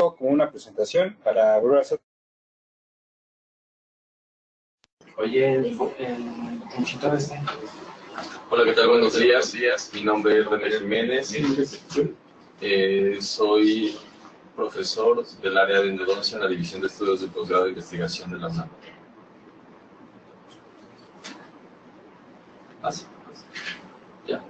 como una presentación para volver a hacer. Oye, el consultor este. Hola, ¿qué tal? Buenos días. Mi nombre es René Jiménez. Soy profesor del área de endodoncia en la División de Estudios de Posgrado e Investigación de la UNAM. Así. Ya.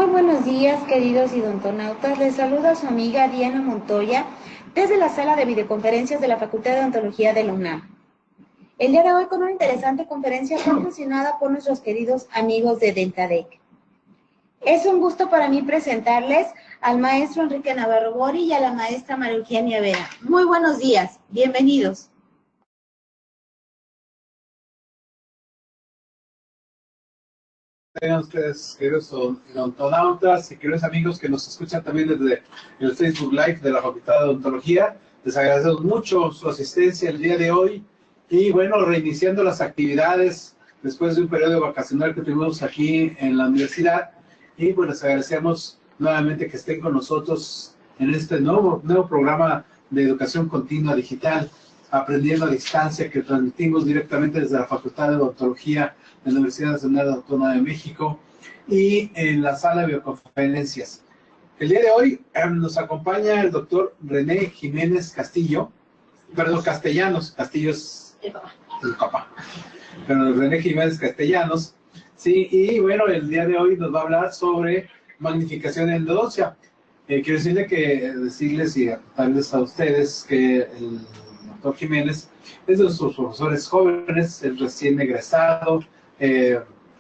Muy buenos días, queridos idontonautas. Les saluda su amiga Diana Montoya desde la sala de videoconferencias de la Facultad de Odontología de la UNAM. El día de hoy con una interesante conferencia promocionada por nuestros queridos amigos de Dentadec. Es un gusto para mí presentarles al maestro Enrique Navarro Bori y a la maestra María Eugenia Vera. Muy buenos días, bienvenidos. Tengan ustedes, queridos odontonautas y queridos amigos que nos escuchan también desde el Facebook Live de la Facultad de Odontología. Les agradecemos mucho su asistencia el día de hoy y bueno, reiniciando las actividades después de un periodo vacacional que tuvimos aquí en la universidad y pues les agradecemos nuevamente que estén con nosotros en este nuevo programa de educación continua digital, aprendiendo a distancia, que transmitimos directamente desde la Facultad de Odontología de la Universidad Nacional Autónoma de México y en la sala de videoconferencias. El día de hoy nos acompaña el doctor René Jiménez Castellanos, Castillo es el papá, pero René Jiménez Castellanos, sí, y bueno, el día de hoy nos va a hablar sobre magnificación en endodoncia. Quiero decirles y contarles a ustedes que el doctor Jiménez es de nuestros profesores jóvenes, es recién egresado,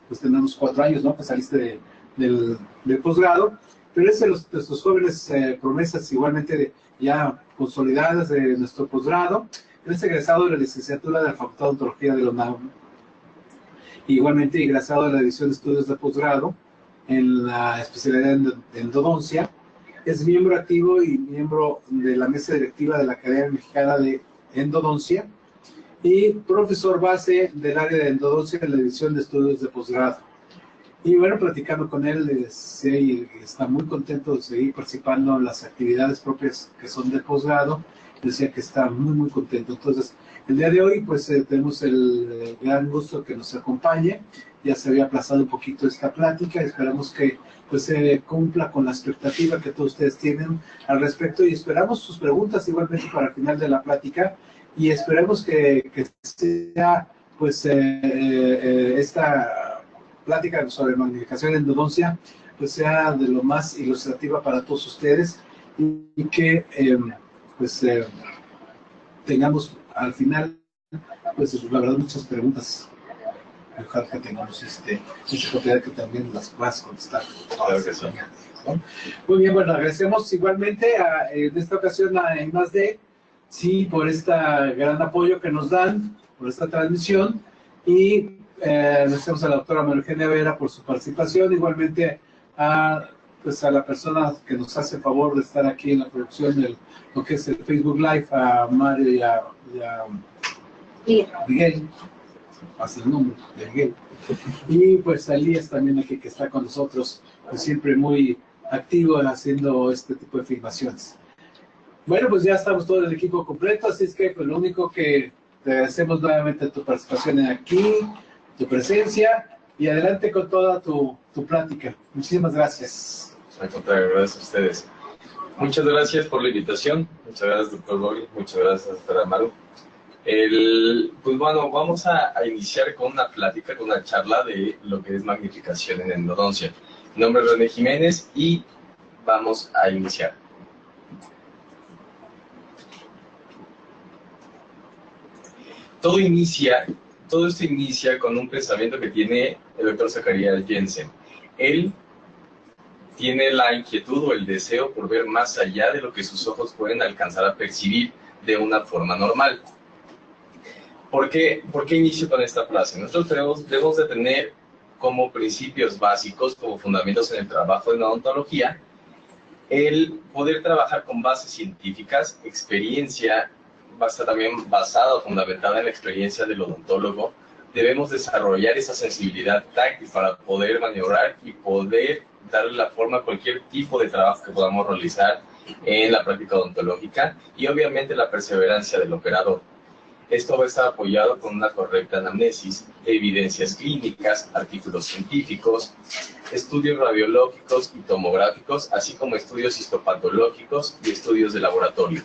pues tenemos 4 años, ¿no? Que saliste del posgrado, pero es de nuestros jóvenes promesas igualmente ya consolidadas de nuestro posgrado. Él es egresado de la licenciatura de la Facultad de Odontología de la UNAM, igualmente egresado de la división de estudios de posgrado en la especialidad de endodoncia. Es miembro activo y miembro de la mesa directiva de la Academia Mexicana de Endodoncia y profesor base del área de endodoncia en la división de estudios de posgrado. Y bueno, platicando con él, está muy contento de seguir participando en las actividades propias que son de posgrado. Decía que está muy contento. Entonces, el día de hoy, pues tenemos el gran gusto que nos acompañe. Ya se había aplazado un poquito esta plática. Esperamos que pues se cumpla con la expectativa que todos ustedes tienen al respecto y esperamos sus preguntas igualmente para el final de la plática. Y esperemos que sea, pues, esta plática sobre magnificación en endodoncia, pues, sea de lo más ilustrativa para todos ustedes y que, tengamos al final, pues, la verdad, muchas preguntas. Ojalá que tengamos mucha oportunidad que también las puedas contestar. Claro que sí. ¿No? Muy bien, bueno, agradecemos igualmente en esta ocasión a I+D, sí, por este gran apoyo que nos dan, por esta transmisión, y agradecemos a la doctora María Eugenia Vera por su participación, igualmente a la persona que nos hace el favor de estar aquí en la producción de lo que es el Facebook Live, a Mario y a Miguel, hace el nombre de Miguel, y pues a Elías también aquí que está con nosotros, pues siempre muy activo haciendo este tipo de filmaciones. Bueno, pues ya estamos todo el equipo completo, así es que pues lo único que te agradecemos nuevamente tu participación aquí, tu presencia, y adelante con toda tu plática. Muchísimas gracias. Al contrario, gracias a ustedes. Muchas gracias por la invitación, muchas gracias doctor Bori, muchas gracias doctora Amaru. Pues bueno, vamos a iniciar con una plática, con una charla de lo que es magnificación en endodoncia. Mi nombre es René Jiménez y vamos a iniciar. Todo esto inicia con un pensamiento que tiene el doctor Zacharias Jensen. Él tiene la inquietud o el deseo por ver más allá de lo que sus ojos pueden alcanzar a percibir de una forma normal. ¿Por qué inicio con esta frase? Nosotros debemos de tener como principios básicos, como fundamentos en el trabajo de la odontología, el poder trabajar con bases científicas, experiencia, también basada o fundamentada en la experiencia del odontólogo. Debemos desarrollar esa sensibilidad táctil para poder maniobrar y poder darle la forma a cualquier tipo de trabajo que podamos realizar en la práctica odontológica y obviamente la perseverancia del operador. Esto va a estar apoyado con una correcta anamnesis, evidencias clínicas, artículos científicos, estudios radiológicos y tomográficos, así como estudios histopatológicos y estudios de laboratorio.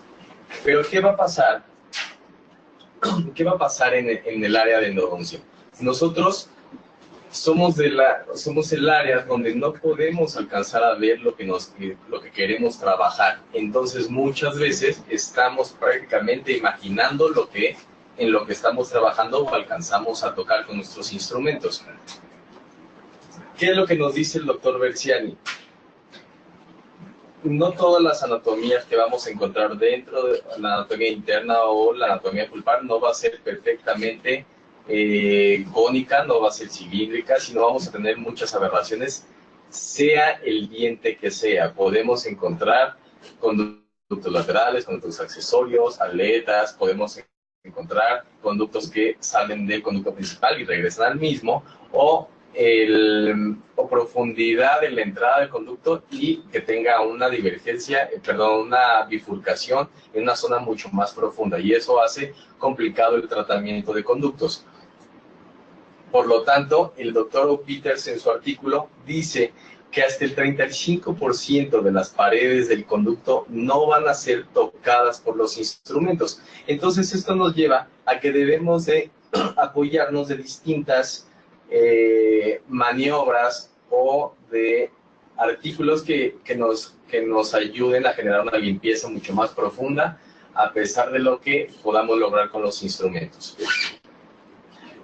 Pero ¿qué va a pasar? ¿Qué va a pasar en el área de endodoncia? Nosotros somos el área donde no podemos alcanzar a ver lo que queremos trabajar. Entonces muchas veces estamos prácticamente imaginando en lo que estamos trabajando o alcanzamos a tocar con nuestros instrumentos. ¿Qué es lo que nos dice el doctor Berziani? No todas las anatomías que vamos a encontrar dentro de la anatomía interna o la anatomía pulpar no va a ser perfectamente cónica, no va a ser cilíndrica, sino vamos a tener muchas aberraciones, sea el diente que sea. Podemos encontrar conductos laterales, conductos accesorios, aletas, podemos encontrar conductos que salen del conducto principal y regresan al mismo, o profundidad en la entrada del conducto y que tenga una divergencia, una bifurcación en una zona mucho más profunda, y eso hace complicado el tratamiento de conductos. Por lo tanto, el doctor Peters en su artículo dice que hasta el 35% de las paredes del conducto no van a ser tocadas por los instrumentos. Entonces esto nos lleva a que debemos de apoyarnos de distintas maniobras o de artículos que nos ayuden a generar una limpieza mucho más profunda, a pesar de lo que podamos lograr con los instrumentos.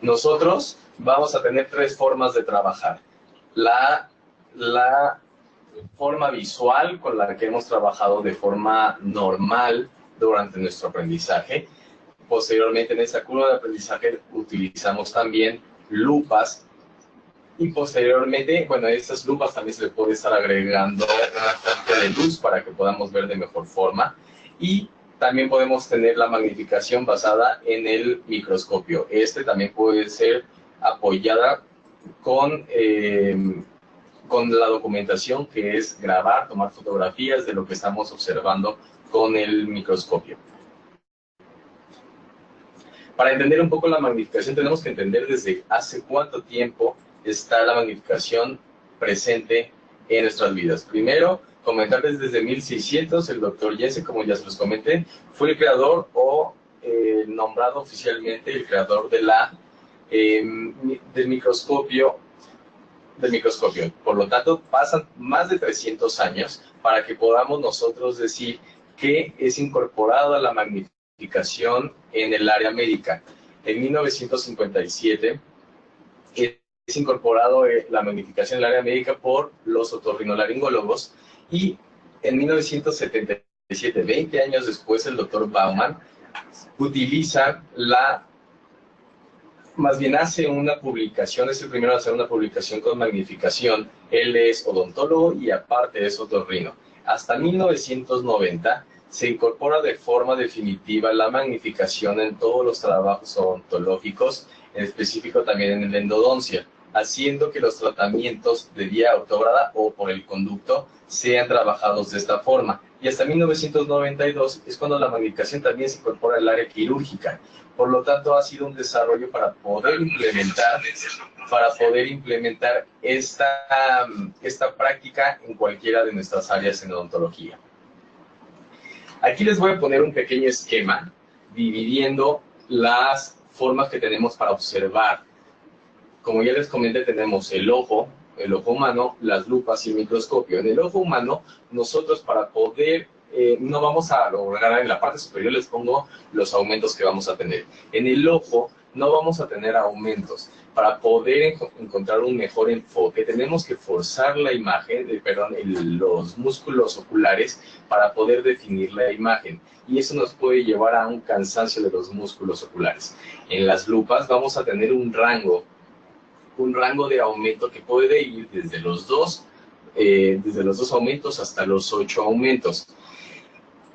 Nosotros vamos a tener tres formas de trabajar. La forma visual, con la que hemos trabajado de forma normal durante nuestro aprendizaje. Posteriormente, en esta curva de aprendizaje utilizamos también lupas, y posteriormente, bueno, a estas lupas también se le puede estar agregando una fuente de luz para que podamos ver de mejor forma, y también podemos tener la magnificación basada en el microscopio. Este también puede ser apoyada con la documentación, que es grabar, tomar fotografías de lo que estamos observando con el microscopio. Para entender un poco la magnificación, tenemos que entender desde hace cuánto tiempo está la magnificación presente en nuestras vidas. Primero, comentarles desde 1600, el doctor Jensen, como ya se los comenté, fue el creador o nombrado oficialmente el creador de del microscopio. Por lo tanto, pasan más de 300 años para que podamos nosotros decir que es incorporado a la magnificación en el área médica. En 1957 es incorporado la magnificación en el área médica por los otorrinolaringólogos, y en 1977, 20 años después, el doctor Baumann utiliza más bien hace una publicación, es el primero a hacer una publicación con magnificación. Él es odontólogo y aparte es otorrino. Hasta 1990 se incorpora de forma definitiva la magnificación en todos los trabajos odontológicos, en específico también en la endodoncia, haciendo que los tratamientos de vía ortógrada o por el conducto sean trabajados de esta forma. Y hasta 1992 es cuando la magnificación también se incorpora al área quirúrgica. Por lo tanto, ha sido un desarrollo para poder implementar esta práctica en cualquiera de nuestras áreas en odontología. Aquí les voy a poner un pequeño esquema dividiendo las formas que tenemos para observar. Como ya les comenté, tenemos el ojo humano, las lupas y el microscopio. En el ojo humano, nosotros para poder, no vamos a lograr, en la parte superior les pongo los aumentos que vamos a tener. En el ojo no vamos a tener aumentos. Para poder encontrar un mejor enfoque, tenemos que forzar la imagen, los músculos oculares para poder definir la imagen. Y eso nos puede llevar a un cansancio de los músculos oculares. En las lupas vamos a tener un rango de aumento que puede ir desde los dos aumentos hasta los 8 aumentos.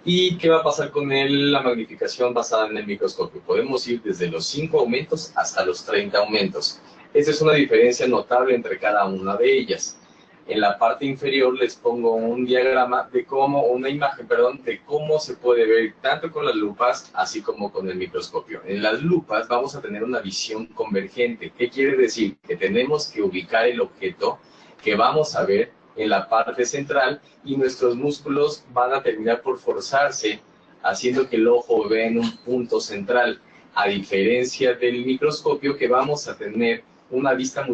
¿Y qué va a pasar con la magnificación basada en el microscopio? Podemos ir desde los 5 aumentos hasta los 30 aumentos. Esa es una diferencia notable entre cada una de ellas. En la parte inferior les pongo un diagrama de una imagen de cómo se puede ver tanto con las lupas así como con el microscopio. En las lupas vamos a tener una visión convergente. ¿Qué quiere decir? Que tenemos que ubicar el objeto que vamos a ver en la parte central y nuestros músculos van a terminar por forzarse, haciendo que el ojo vea en un punto central, a diferencia del microscopio que vamos a tener una vista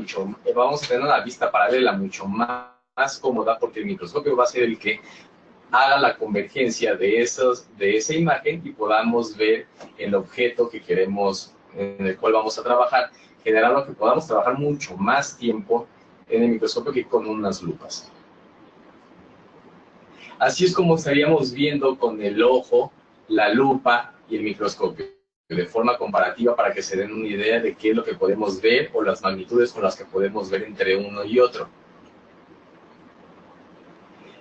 vamos a tener una vista paralela mucho más cómoda, porque el microscopio va a ser el que haga la convergencia de esa imagen y podamos ver el objeto que queremos, en el cual vamos a trabajar, generando que podamos trabajar mucho más tiempo en el microscopio que con unas lupas. Así es como estaríamos viendo con el ojo, la lupa y el microscopio, de forma comparativa, para que se den una idea de qué es lo que podemos ver o las magnitudes con las que podemos ver entre uno y otro.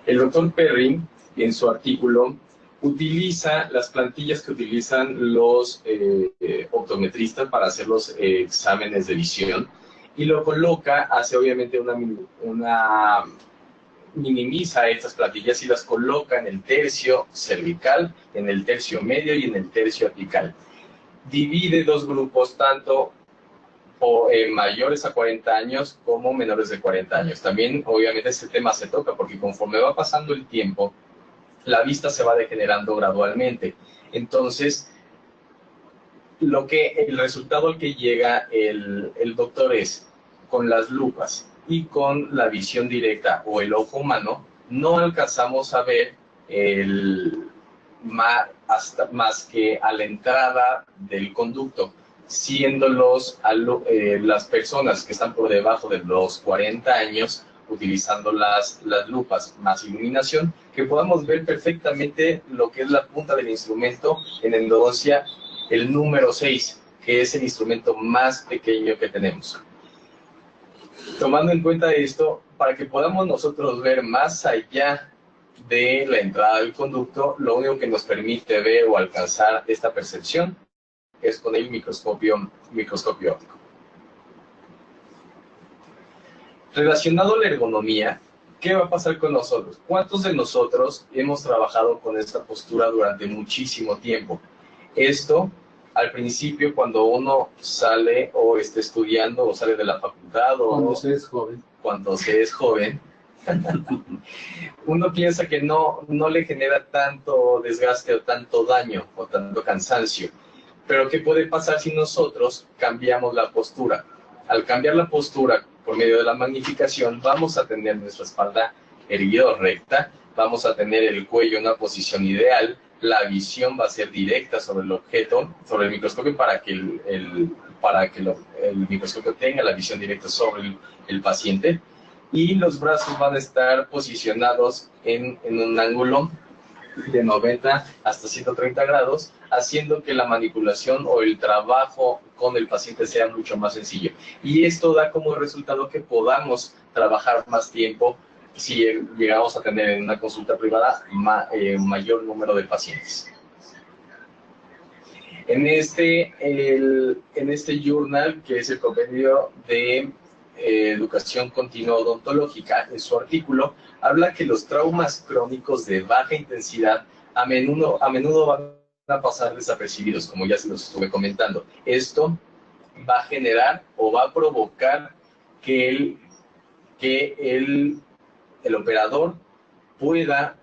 El doctor Perrin, en su artículo, utiliza las plantillas que utilizan los optometristas para hacer los exámenes de visión y lo coloca, hace obviamente minimiza estas plantillas y las coloca en el tercio cervical, en el tercio medio y en el tercio apical. Divide dos grupos, tanto mayores a 40 años como menores de 40 años. También, obviamente, este tema se toca porque conforme va pasando el tiempo, la vista se va degenerando gradualmente. Entonces, el resultado al que llega el doctor es, con las lupas y con la visión directa o el ojo humano, no alcanzamos a ver más que a la entrada del conducto, siendo las personas que están por debajo de los 40 años, utilizando las lupas más iluminación, que podamos ver perfectamente lo que es la punta del instrumento en endodoncia, el número 6, que es el instrumento más pequeño que tenemos. Tomando en cuenta esto, para que podamos nosotros ver más allá de la entrada del conducto, lo único que nos permite ver o alcanzar esta percepción es con el microscopio óptico. Relacionado a la ergonomía, ¿qué va a pasar con nosotros? ¿Cuántos de nosotros hemos trabajado con esta postura durante muchísimo tiempo? Esto, al principio, cuando uno sale o está estudiando o sale de la facultad o cuando se es joven. Cuando se es joven, uno piensa que no le genera tanto desgaste o tanto daño o tanto cansancio. Pero ¿qué puede pasar si nosotros cambiamos la postura? Al cambiar la postura por medio de la magnificación, vamos a tener nuestra espalda erguida o recta, vamos a tener el cuello en una posición ideal, la visión va a ser directa sobre el objeto, sobre el microscopio, para que el microscopio tenga la visión directa sobre el paciente, y los brazos van a estar posicionados en un ángulo de 90 hasta 130 grados, haciendo que la manipulación o el trabajo con el paciente sea mucho más sencillo. Y esto da como resultado que podamos trabajar más tiempo si llegamos a tener en una consulta privada mayor número de pacientes. En este journal, que es el compendio de Educación Continua Odontológica, en su artículo, habla que los traumas crónicos de baja intensidad a menudo van a pasar desapercibidos, como ya se los estuve comentando. Esto va a generar o va a provocar que el operador pueda,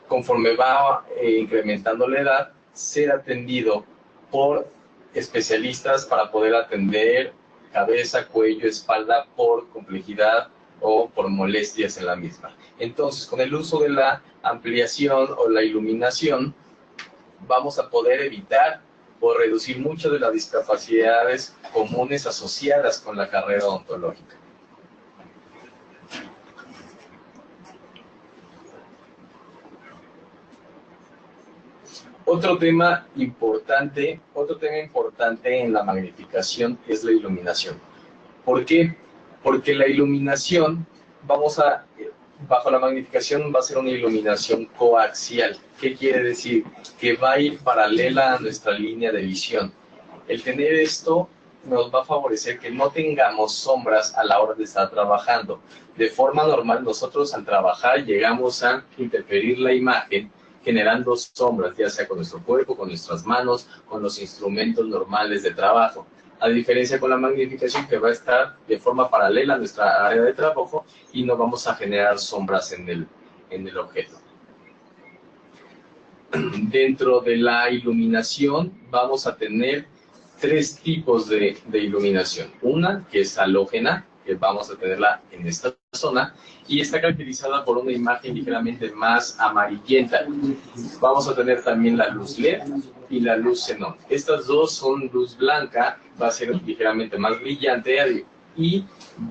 conforme va incrementando la edad, ser atendido por especialistas para poder atender cabeza, cuello, espalda por complejidad o por molestias en la misma. Entonces, con el uso de la ampliación o la iluminación, vamos a poder evitar o reducir muchas de las discapacidades comunes asociadas con la carrera odontológica. Otro tema importante en la magnificación es la iluminación. ¿Por qué? Porque la iluminación, bajo la magnificación va a ser una iluminación coaxial. ¿Qué quiere decir? Que va a ir paralela a nuestra línea de visión. El tener esto nos va a favorecer que no tengamos sombras a la hora de estar trabajando. De forma normal, nosotros al trabajar llegamos a interferir la imagen, generando sombras, ya sea con nuestro cuerpo, con nuestras manos, con los instrumentos normales de trabajo. A diferencia con la magnificación, que va a estar de forma paralela a nuestra área de trabajo y no vamos a generar sombras en el objeto. Dentro de la iluminación vamos a tener tres tipos de iluminación. Una que es halógena, que vamos a tenerla en esta zona, y está caracterizada por una imagen ligeramente más amarillenta. Vamos a tener también la luz LED y la luz xenón. Estas dos son luz blanca, va a ser ligeramente más brillante y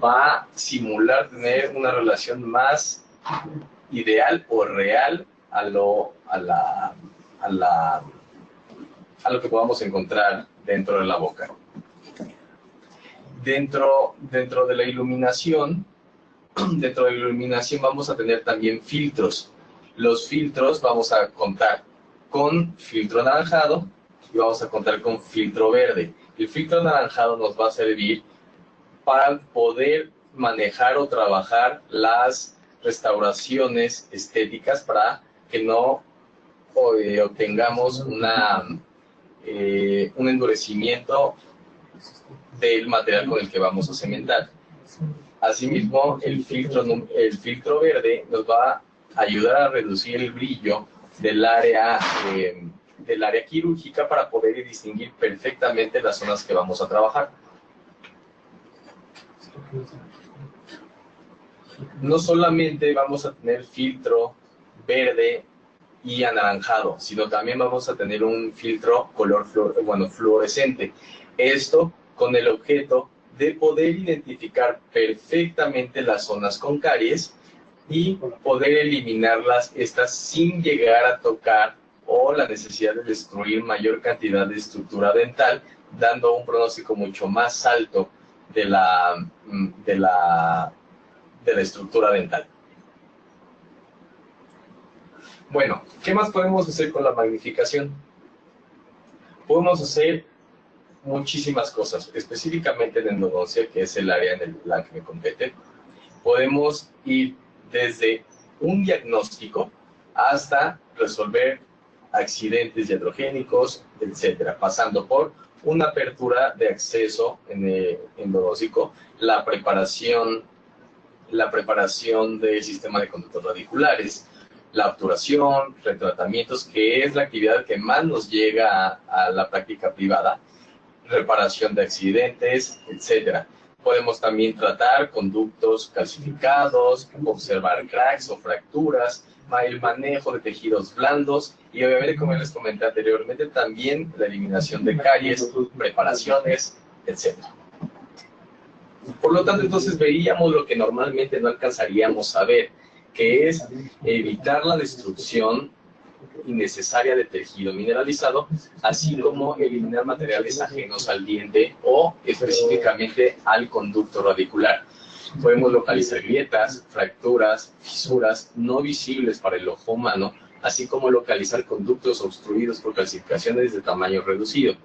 va a simular tener una relación más ideal o real a lo que podamos encontrar dentro de la boca. Dentro de la iluminación, vamos a tener también filtros. Los filtros vamos a contar con filtro anaranjado y vamos a contar con filtro verde. El filtro anaranjado nos va a servir para poder manejar o trabajar las restauraciones estéticas para que no obtengamos un endurecimiento del material con el que vamos a cementar. Asimismo, el filtro verde nos va a ayudar a reducir el brillo del área quirúrgica para poder distinguir perfectamente las zonas que vamos a trabajar. No solamente vamos a tener filtro verde y anaranjado, sino también vamos a tener un filtro color fluorescente. Esto con el objeto de poder identificar perfectamente las zonas con caries y poder eliminarlas estas sin llegar a tocar o la necesidad de destruir mayor cantidad de estructura dental, dando un pronóstico mucho más alto de la estructura dental. Bueno, ¿qué más podemos hacer con la magnificación? Podemos hacer muchísimas cosas, específicamente en endodoncia, que es el área en la que me compete. Podemos ir desde un diagnóstico hasta resolver accidentes iatrogénicos, etcétera, pasando por una apertura de acceso en el endodóntico, la preparación del sistema de conductos radiculares, la obturación, retratamientos, que es la actividad que más nos llega a la práctica privada, reparación de accidentes, etcétera. Podemos también tratar conductos calcificados, observar cracks o fracturas, el manejo de tejidos blandos y obviamente, como les comenté anteriormente, también la eliminación de caries, preparaciones, etcétera. Por lo tanto, entonces veíamos lo que normalmente no alcanzaríamos a ver, que es evitar la destrucción innecesaria de tejido mineralizado, así como eliminar materiales ajenos al diente o específicamente al conducto radicular. Podemos localizar grietas, fracturas, fisuras no visibles para el ojo humano, así como localizar conductos obstruidos por calcificaciones de tamaño reducido.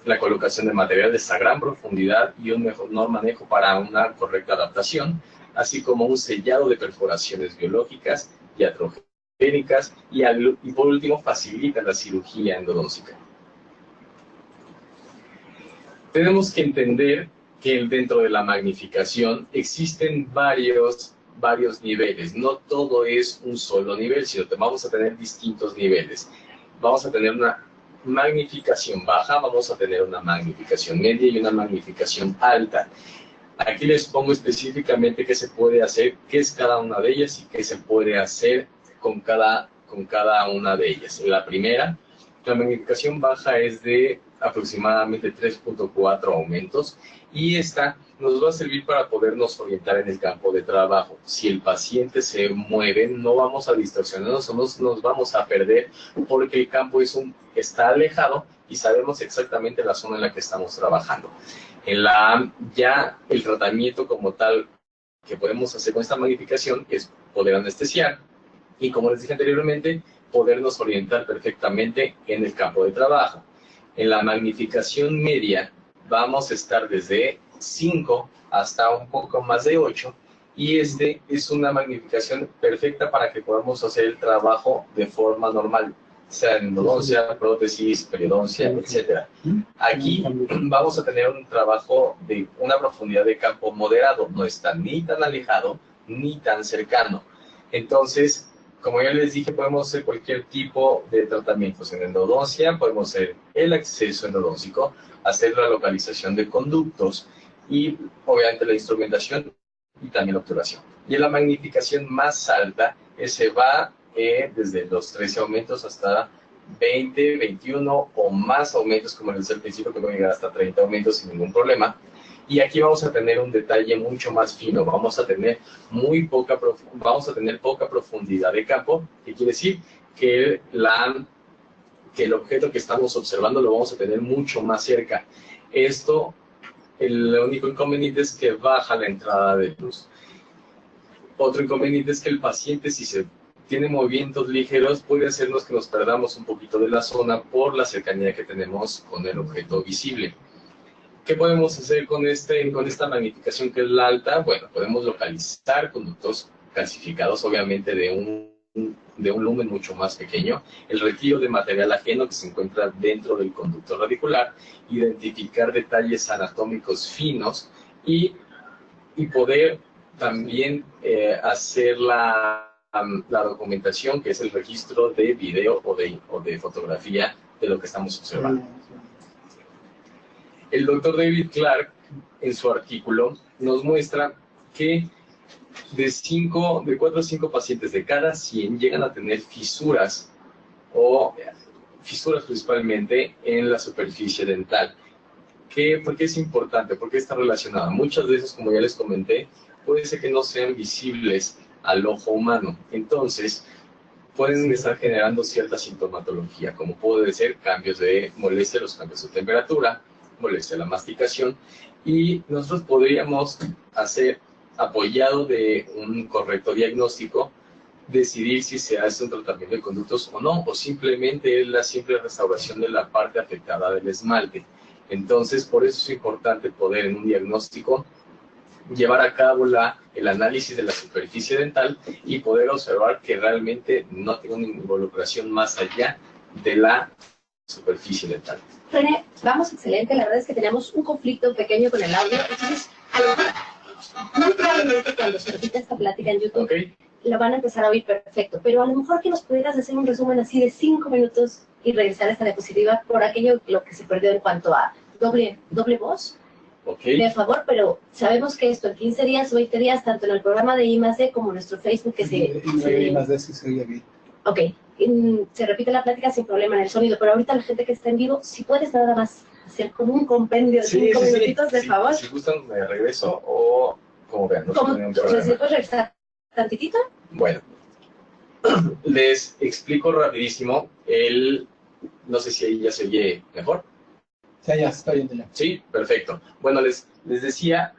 La colocación de materiales a gran profundidad y un mejor manejo para una correcta adaptación, así como un sellado de perforaciones biológicas, iatrogénicas y por último facilita la cirugía endodóntica. Tenemos que entender que dentro de la magnificación existen varios niveles. No todo es un solo nivel, sino que vamos a tener distintos niveles. Vamos a tener una magnificación baja, vamos a tener una magnificación media y una magnificación alta. Aquí les pongo específicamente qué se puede hacer, qué es cada una de ellas y qué se puede hacer con cada una de ellas. La primera, la magnificación baja es de aproximadamente 3.4 aumentos y esta nos va a servir para podernos orientar en el campo de trabajo. Si el paciente se mueve, no vamos a distorsionarnos, nos vamos a perder porque el campo está alejado y sabemos exactamente la zona en la que estamos trabajando. Ya el tratamiento como tal que podemos hacer con esta magnificación es poder anestesiar y, como les dije anteriormente, podernos orientar perfectamente en el campo de trabajo. En la magnificación media vamos a estar desde 5 hasta un poco más de 8 y es una magnificación perfecta para que podamos hacer el trabajo de forma normal, sea endodoncia, prótesis, periodoncia, etc. Aquí vamos a tener un trabajo de una profundidad de campo moderado, no está ni tan alejado ni tan cercano. Entonces, Como ya les dije, podemos hacer cualquier tipo de tratamientos en endodoncia, podemos hacer el acceso endodóncico, hacer la localización de conductos y obviamente la instrumentación y también la obturación. Y en la magnificación más alta, se va desde los 13 aumentos hasta 20, 21 o más aumentos, como les decía al principio, que pueden llegar hasta 30 aumentos sin ningún problema. Y aquí vamos a tener un detalle mucho más fino, vamos a tener poca profundidad de campo, que quiere decir que el objeto que estamos observando lo vamos a tener mucho más cerca. Esto, el único inconveniente es que baja la entrada de luz. Otro inconveniente es que el paciente, si se tiene movimientos ligeros, puede hacernos que nos perdamos un poquito de la zona por la cercanía que tenemos con el objeto visible. ¿Qué podemos hacer con esta magnificación que es la alta? Bueno, podemos localizar conductos calcificados, obviamente de un lumen mucho más pequeño, el retiro de material ajeno que se encuentra dentro del conducto radicular, identificar detalles anatómicos finos y poder también hacer la documentación, que es el registro de video o de fotografía de lo que estamos observando. El doctor David Clark, en su artículo, nos muestra que de 4 a 5 pacientes de cada 100 llegan a tener fisuras, o fisuras principalmente en la superficie dental. ¿Por qué es importante? ¿Por qué está relacionada? Muchas veces, como ya les comenté, puede ser que no sean visibles al ojo humano. Entonces, pueden estar generando cierta sintomatología, como puede ser cambios de molestia, los cambios de temperatura, molestia la masticación, y nosotros podríamos hacer, apoyado de un correcto diagnóstico, decidir si se hace un tratamiento de conductos o no, o simplemente es la simple restauración de la parte afectada del esmalte. Entonces, por eso es importante poder en un diagnóstico llevar a cabo el análisis de la superficie dental y poder observar que realmente no tenga una involucración más allá de la superficie dental. René, vamos excelente. La verdad es que tenemos un conflicto pequeño con el audio. Entonces, a lo mejor, muy probablemente cuando se repita esta plática en YouTube, la van a empezar a oír perfecto. Pero a lo mejor que nos pudieras hacer un resumen así de 5 minutos y regresar a esta diapositiva por aquello lo que se perdió en cuanto a doble voz. De favor, pero sabemos que esto en 15 días o 20 días, tanto en el programa de I+D como en nuestro Facebook, que I+D sí se oye bien. Ok, se repite la plática sin problema en el sonido, pero ahorita la gente que está en vivo, si puedes nada más hacer como un compendio de 5 minutitos, de favor. Si gustan, me regreso o como vean. No ¿Cómo? ¿Puedes regresar tantitito? Bueno, les explico rapidísimo no sé si ahí ya se oye mejor. Ya está bien ya. Sí, perfecto. Bueno, les decía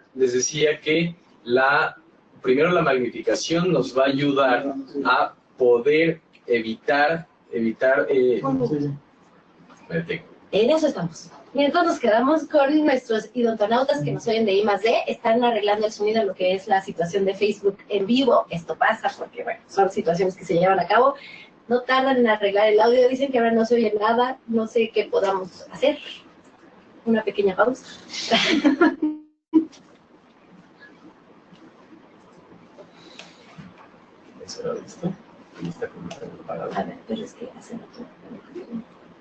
que primero la magnificación nos va a ayudar a poder evitar En eso estamos. Mientras nos quedamos con nuestros idontonautas que nos oyen de I+D, están arreglando el sonido en lo que es la situación de Facebook en vivo. Esto pasa porque, bueno, son situaciones que se llevan a cabo. No tardan en arreglar el audio. Dicen que ahora no se oye nada. No sé qué podamos hacer. Una pequeña pausa. ¿Eso era listo? A ver, pero es que hacen otro.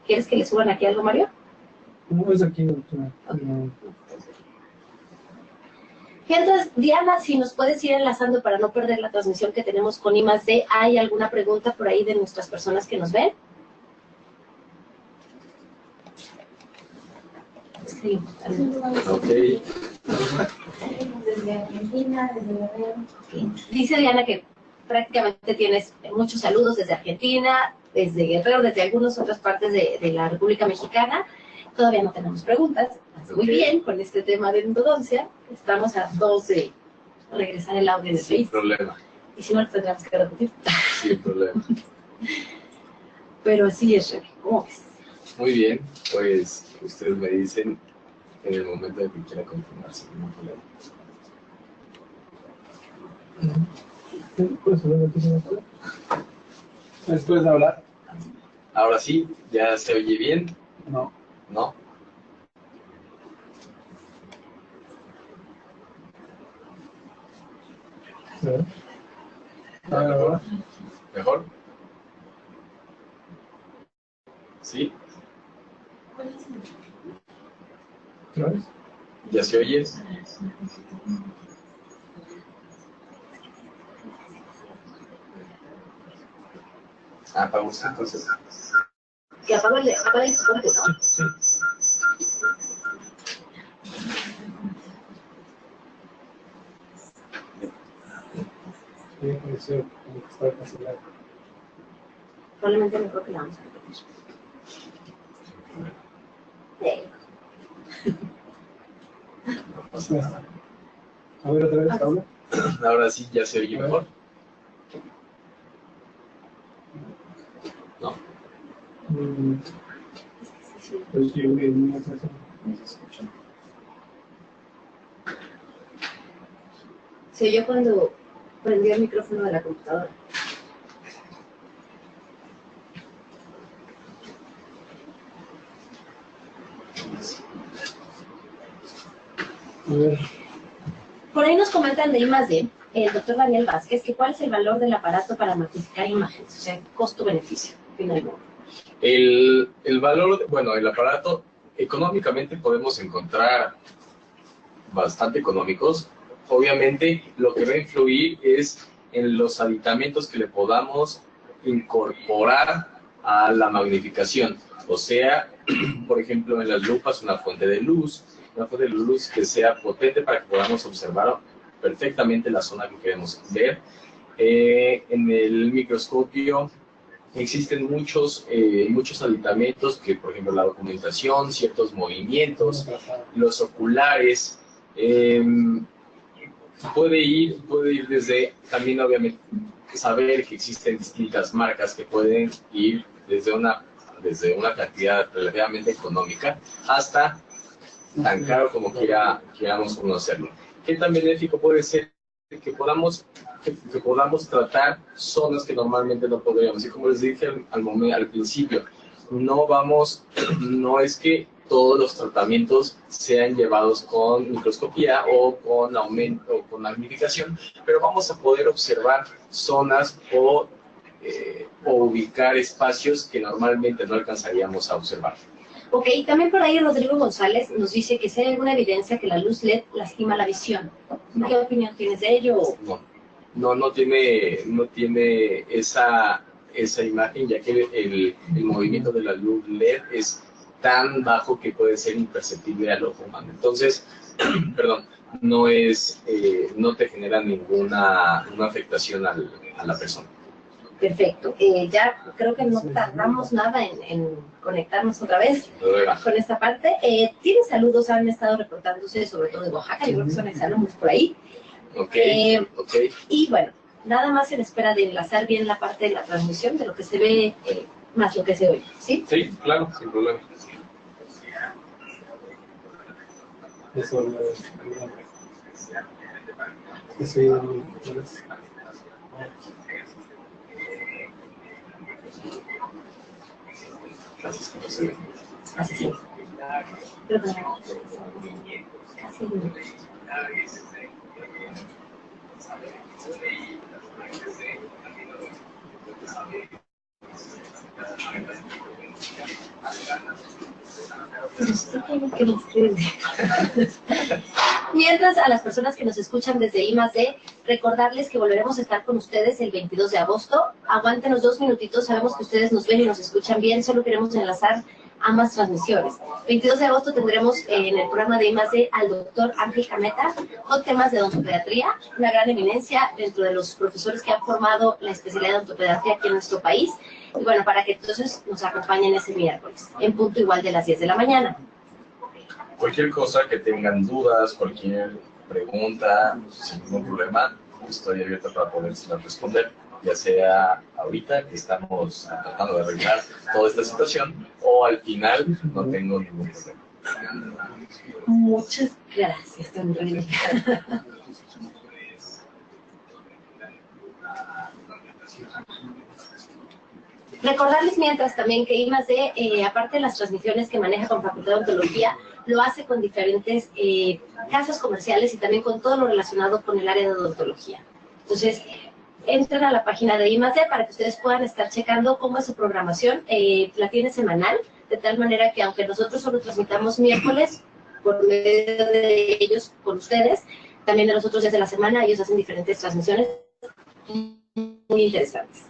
¿Quieres que le suban aquí algo, Mario? No, es aquí, doctora. Mientras, Diana, si nos puedes ir enlazando para no perder la transmisión que tenemos con I+D, ¿hay alguna pregunta por ahí de nuestras personas que nos ven? Sí. Ok. Desde Argentina, desde Guerrero. Dice Diana que prácticamente tienes muchos saludos desde Argentina, desde Guerrero, desde algunas otras partes de la República Mexicana. Todavía no tenemos preguntas. Muy bien, con este tema de endodoncia. Estamos a 2 de regresar el audio de Facebook. Sin problema. Y si no, lo tendremos que repetir. Sin problema. Pero así es, René. ¿Cómo ves? Muy bien, pues ustedes me dicen en el momento de que quiera confirmar sin ningún problema. Después de hablar. Ahora sí, ¿ya se oye bien? No. ¿No? ¿Mejor? ¿Mejor? ¿Sí? ¿Qué ves? ¿Ya se oye? Apaga usted entonces. Que apaga el soporte, ¿no? Sí. Sí, pareció como que estaba cancelado. Probablemente mejor que la vamos a repetir. No pasa nada. A ver, otra vez, Paula. Ahora sí ya se oye mejor. ¿No? Pues yo vi una cosa. Se oyó cuando prendió el micrófono de la computadora. A ver. Por ahí nos comentan de I+D, el doctor Daniel Vázquez, que cuál es el valor del aparato para magnificar imágenes, o sea, costo-beneficio, finalmente. El valor, bueno, el aparato, económicamente podemos encontrar bastante económicos. Obviamente, lo que va a influir es en los aditamentos que le podamos incorporar a la magnificación. O sea, por ejemplo, en las lupas, una fuente de luz que sea potente para que podamos observar perfectamente la zona que queremos ver. En el microscopio existen muchos aditamentos que, por ejemplo, la documentación, ciertos movimientos, los oculares, puede ir desde, también obviamente, saber que existen distintas marcas que pueden ir desde una cantidad relativamente económica hasta tan caro como queramos conocerlo. ¿Qué tan benéfico puede ser que podamos tratar zonas que normalmente no podríamos? Y como les dije al principio, no es que todos los tratamientos sean llevados con microscopía o con aumento o con magnificación, pero vamos a poder observar zonas o ubicar espacios que normalmente no alcanzaríamos a observar. Ok, también por ahí Rodrigo González nos dice que si hay alguna evidencia que la luz LED lastima la visión. No. ¿Qué opinión tienes de ello? No tiene esa imagen, ya que el movimiento de la luz LED es tan bajo que puede ser imperceptible al ojo humano. Entonces, perdón, no te genera ninguna afectación a la persona. Perfecto. Ya creo que no tardamos nada en conectarnos otra vez con esta parte. Tienen saludos, han estado reportándose sobre todo de Oaxaca, yo creo que son exalumnos por ahí. Ok. Y bueno, nada más en espera de enlazar bien la parte de la transmisión, de lo que se ve más lo que se oye, ¿sí? Sí, claro, sin problema. Así sí. Mientras, a las personas que nos escuchan desde I+D, recordarles que volveremos a estar con ustedes el 22 de agosto. Aguántenos 2 minutitos, sabemos que ustedes nos ven y nos escuchan bien, solo queremos enlazar ambas transmisiones. 22 de agosto tendremos en el programa de I+D al doctor Ángel Cameta con temas de odontopediatría, una gran eminencia dentro de los profesores que han formado la especialidad de odontopediatría aquí en nuestro país. Y bueno, para que entonces nos acompañen ese miércoles, en punto igual de las 10 de la mañana. Cualquier cosa que tengan dudas, cualquier pregunta, sin ningún problema, estoy abierto para poder responder, ya sea ahorita que estamos tratando de arreglar toda esta situación o al final no tengo ningún problema. Muchas gracias, don René. Recordarles mientras también que I+D, aparte de las transmisiones que maneja con Facultad de Odontología, lo hace con diferentes casas comerciales y también con todo lo relacionado con el área de odontología. Entonces, entren a la página de I+D para que ustedes puedan estar checando cómo es su programación. La tiene semanal, de tal manera que aunque nosotros solo transmitamos miércoles, por medio de ellos con ustedes, también de los otros días de la semana, ellos hacen diferentes transmisiones muy interesantes.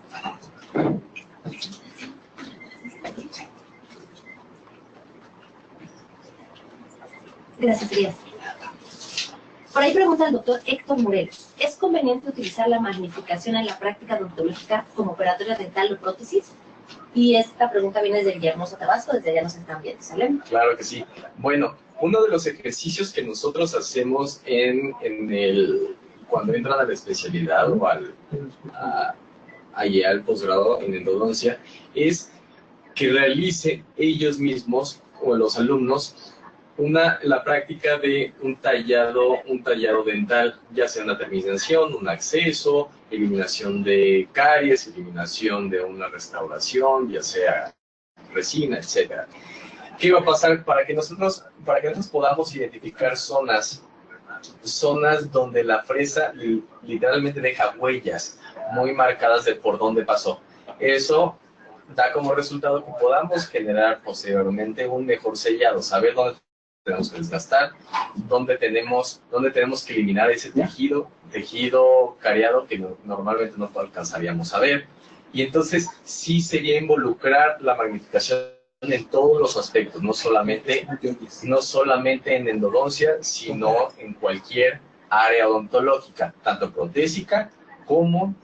Gracias, Elías. Por ahí pregunta el doctor Héctor Morelos, ¿es conveniente utilizar la magnificación en la práctica odontológica como operatoria dental o prótesis? Y esta pregunta viene desde Villahermosa, Tabasco, desde allá nos están viendo, ¿sale? Claro que sí. Bueno, uno de los ejercicios que nosotros hacemos cuando entran a la especialidad o al posgrado en endodoncia es que realicen ellos mismos o los alumnos la práctica de un tallado dental, ya sea una terminación, un acceso, eliminación de caries, eliminación de una restauración, ya sea resina, etcétera. ¿Qué va a pasar para que nosotros podamos identificar zonas donde la fresa literalmente deja huellas muy marcadas de por dónde pasó? Eso da como resultado que podamos generar posteriormente un mejor sellado, saber dónde tenemos que desgastar, dónde tenemos que eliminar ese tejido cariado que normalmente no alcanzaríamos a ver. Y entonces sí sería involucrar la magnificación en todos los aspectos, no solamente en endodoncia, sino en cualquier área odontológica, tanto protésica como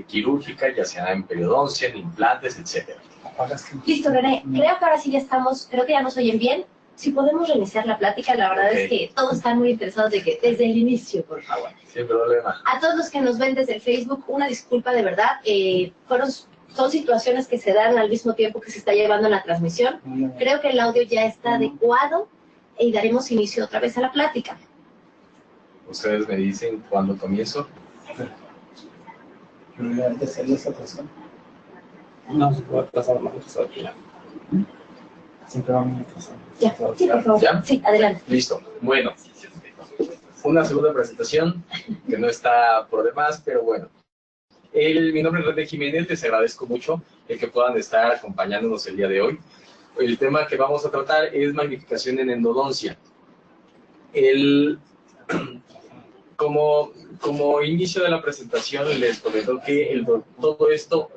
quirúrgica, ya sea en periodoncia, en implantes, etc. Listo, René. Creo que ahora sí ya estamos, creo que ya nos oyen bien. Si podemos reiniciar la plática, la verdad es que todos están muy interesados de que desde el inicio, por favor. Sin problema. A todos los que nos ven desde el Facebook, una disculpa de verdad. Son situaciones que se dan al mismo tiempo que se está llevando la transmisión. Creo que el audio ya está adecuado y daremos inicio otra vez a la plática. Ustedes me dicen cuándo comienzo. No, se puede pasar más aquí. Siempre vamos a pasar. Ya, sí, por favor. ¿Ya? Sí, adelante. Listo. Bueno, una segunda presentación que no está por demás, pero bueno. Mi nombre es René Jiménez, les agradezco mucho el que puedan estar acompañándonos el día de hoy. El tema que vamos a tratar es magnificación en endodoncia. Como inicio de la presentación les comento que todo esto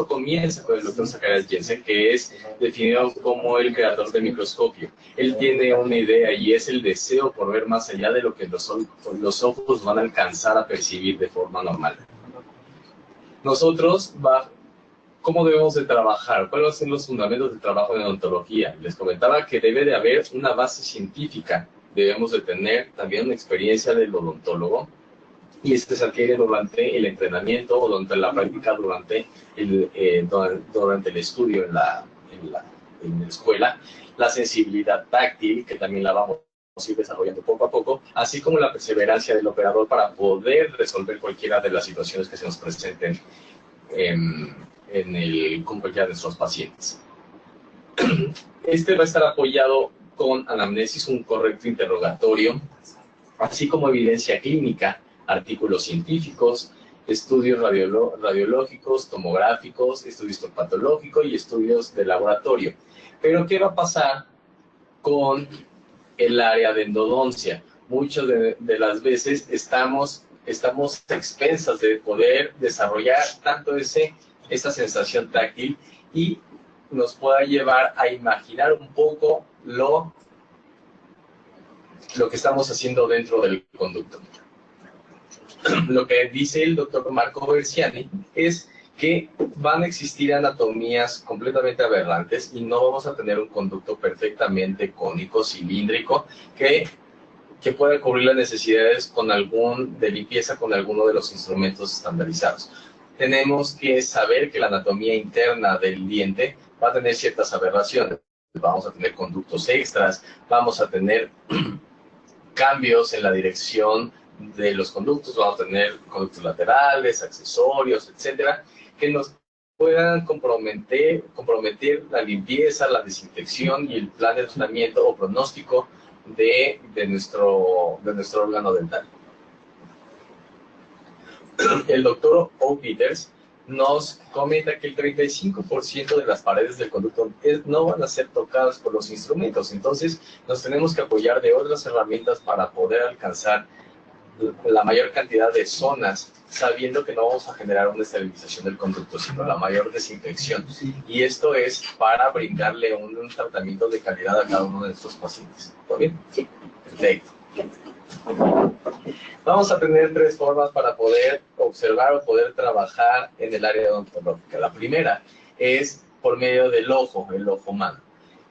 comienza con el doctor Zacharias Jensen, que es definido como el creador del microscopio. Él tiene una idea y es el deseo por ver más allá de lo que los ojos van a alcanzar a percibir de forma normal. Nosotros, ¿cómo debemos de trabajar? ¿Cuáles son los fundamentos del trabajo de odontología? Les comentaba que debe de haber una base científica. Debemos de tener también una experiencia del odontólogo, y este se adquiere durante el entrenamiento o durante la práctica, durante el estudio en la escuela, la sensibilidad táctil, que también la vamos a ir desarrollando poco a poco, así como la perseverancia del operador para poder resolver cualquiera de las situaciones que se nos presenten con cualquiera de nuestros pacientes. Este va a estar apoyado con anamnesis, un correcto interrogatorio, así como evidencia clínica, artículos científicos, estudios radiológicos, tomográficos, estudios patológicos y estudios de laboratorio. Pero ¿qué va a pasar con el área de endodoncia? Muchas de las veces estamos expensas de poder desarrollar tanto esa sensación táctil y nos pueda llevar a imaginar un poco lo que estamos haciendo dentro del conducto. Lo que dice el doctor Marco Versiani es que van a existir anatomías completamente aberrantes y no vamos a tener un conducto perfectamente cónico, cilíndrico, que pueda cubrir las necesidades de limpieza con alguno de los instrumentos estandarizados. Tenemos que saber que la anatomía interna del diente va a tener ciertas aberraciones. Vamos a tener conductos extras, vamos a tener cambios en la dirección de los conductos, vamos a tener conductos laterales, accesorios, etcétera, que nos puedan comprometer la limpieza, la desinfección y el plan de tratamiento o pronóstico de nuestro órgano dental. el doctor O. Peters nos comenta que el 35% de las paredes del conducto no van a ser tocadas por los instrumentos, entonces nos tenemos que apoyar de otras herramientas para poder alcanzar la mayor cantidad de zonas, sabiendo que no vamos a generar una esterilización del conducto, sino la mayor desinfección. Y esto es para brindarle un tratamiento de calidad a cada uno de estos pacientes. ¿Todo bien? Sí. Perfecto. Vamos a tener 3 formas para poder observar o poder trabajar en el área odontológica. La primera es por medio del ojo, el ojo humano.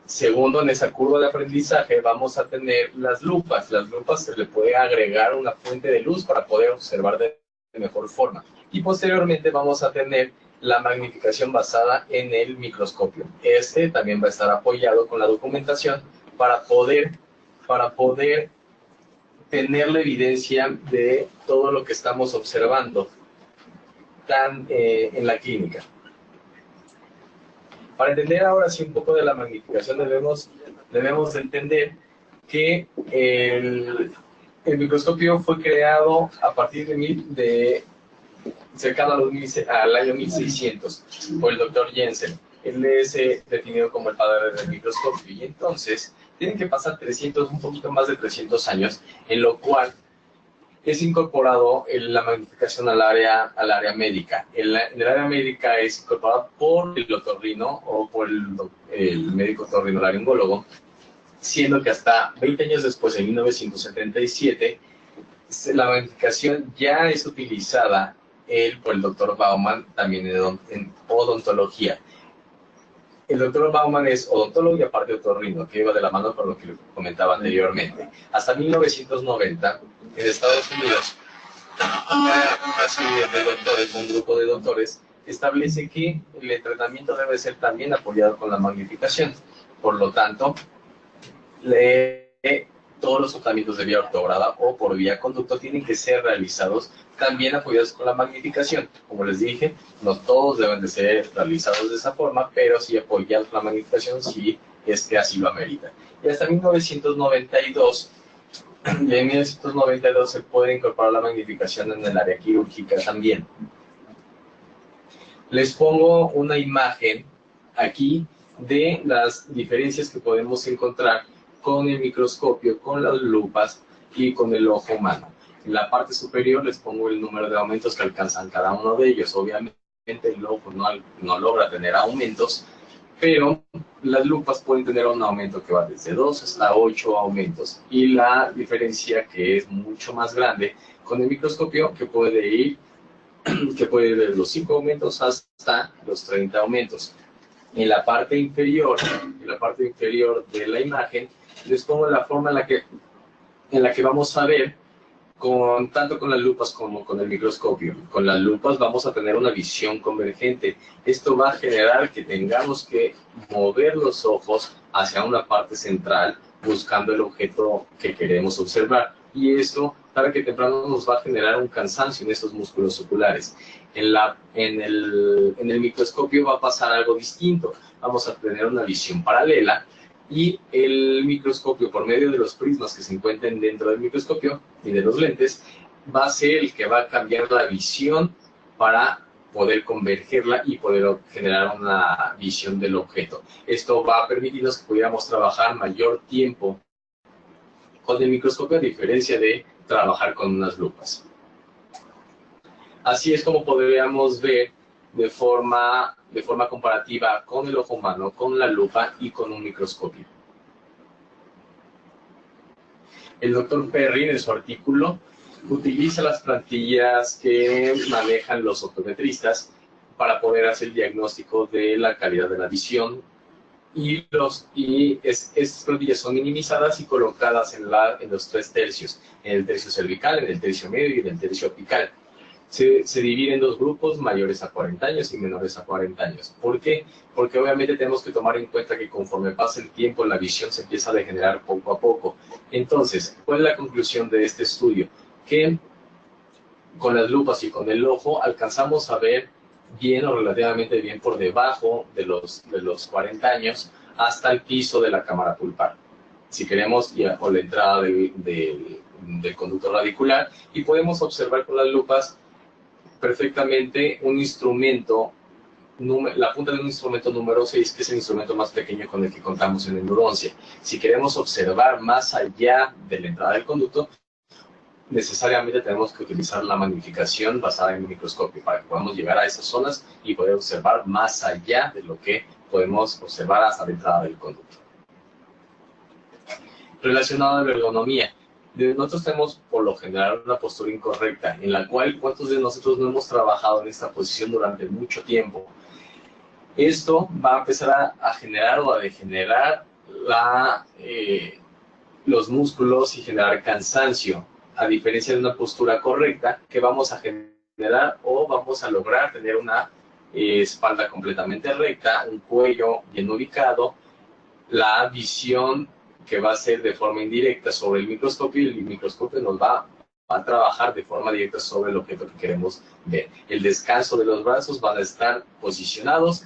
Segundo, en esa curva de aprendizaje vamos a tener las lupas. Las lupas se le puede agregar una fuente de luz para poder observar de mejor forma. Y posteriormente vamos a tener la magnificación basada en el microscopio. Este también va a estar apoyado con la documentación para poder tener la evidencia de todo lo que estamos observando en la clínica. Para entender ahora sí un poco de la magnificación debemos entender que el microscopio fue creado a partir de cercano al año 1600 por el doctor Jensen. Él es definido como el padre del microscopio y entonces tienen que pasar un poquito más de 300 años, en lo cual es incorporado la magnificación al área médica. En el área médica es incorporada por el otorrino o por el médico otorrinolaringólogo, siendo que hasta 20 años después, en 1977, la magnificación ya es utilizada por el doctor Baumann también en odontología. El doctor Baumann es odontólogo y aparte otorrino, que iba de la mano con lo que comentaba anteriormente. Hasta 1990, en Estados Unidos, un grupo de doctores establece que el tratamiento debe ser también apoyado con la magnificación. Por lo tanto, todos los tratamientos de vía ortograda o por vía conducto tienen que ser realizados también apoyados con la magnificación. Como les dije, no todos deben de ser realizados de esa forma, pero sí apoyados con la magnificación si es que así lo amerita. Y hasta 1992, y en 1992 se puede incorporar la magnificación en el área quirúrgica también. Les pongo una imagen aquí de las diferencias que podemos encontrar con el microscopio, con las lupas y con el ojo humano. En la parte superior les pongo el número de aumentos que alcanzan cada uno de ellos. Obviamente el ojo no logra tener aumentos, pero las lupas pueden tener un aumento que va desde 2 hasta 8 aumentos. Y la diferencia que es mucho más grande con el microscopio, que puede ir de los 5 aumentos hasta los 30 aumentos. En la parte inferior de la imagen, les pongo la forma en la que vamos a ver tanto con las lupas como con el microscopio. Con las lupas vamos a tener una visión convergente. Esto va a generar que tengamos que mover los ojos hacia una parte central buscando el objeto que queremos observar. Y esto, tarde que temprano, nos va a generar un cansancio en estos músculos oculares. En el microscopio va a pasar algo distinto. Vamos a tener una visión paralela y el microscopio, por medio de los prismas que se encuentren dentro del microscopio y de los lentes, va a ser el que va a cambiar la visión para poder convergerla y poder generar una visión del objeto. Esto va a permitirnos que pudiéramos trabajar mayor tiempo con el microscopio, a diferencia de trabajar con unas lupas. Así es como podríamos ver de forma comparativa con el ojo humano, con la lupa y con un microscopio. El doctor Perrin, en su artículo, utiliza las plantillas que manejan los optometristas para poder hacer el diagnóstico de la calidad de la visión, y estas plantillas son minimizadas y colocadas en los 3 tercios, en el tercio cervical, en el tercio medio y en el tercio apical. Se divide en 2 grupos, mayores a 40 años y menores a 40 años. ¿Por qué? Porque obviamente tenemos que tomar en cuenta que conforme pasa el tiempo, la visión se empieza a degenerar poco a poco. Entonces, ¿cuál es la conclusión de este estudio? Que con las lupas y con el ojo alcanzamos a ver bien o relativamente bien por debajo de los 40 años hasta el piso de la cámara pulpar. Si queremos, o la entrada del conducto radicular, y podemos observar con las lupas perfectamente un instrumento, la punta de un instrumento número 6, que es el instrumento más pequeño con el que contamos en endodoncia. Si queremos observar más allá de la entrada del conducto, necesariamente tenemos que utilizar la magnificación basada en el microscopio para que podamos llegar a esas zonas y poder observar más allá de lo que podemos observar hasta la entrada del conducto. Relacionado a la ergonomía, nosotros tenemos por lo general una postura incorrecta, en la cual ¿cuántos de nosotros no hemos trabajado en esta posición durante mucho tiempo? Esto va a empezar a generar o a degenerar los músculos y generar cansancio, a diferencia de una postura correcta que vamos a generar o vamos a lograr tener una espalda completamente recta, un cuello bien ubicado, la visión que va a ser de forma indirecta sobre el microscopio, y el microscopio nos va a trabajar de forma directa sobre el objeto que queremos ver. El descanso de los brazos van a estar posicionados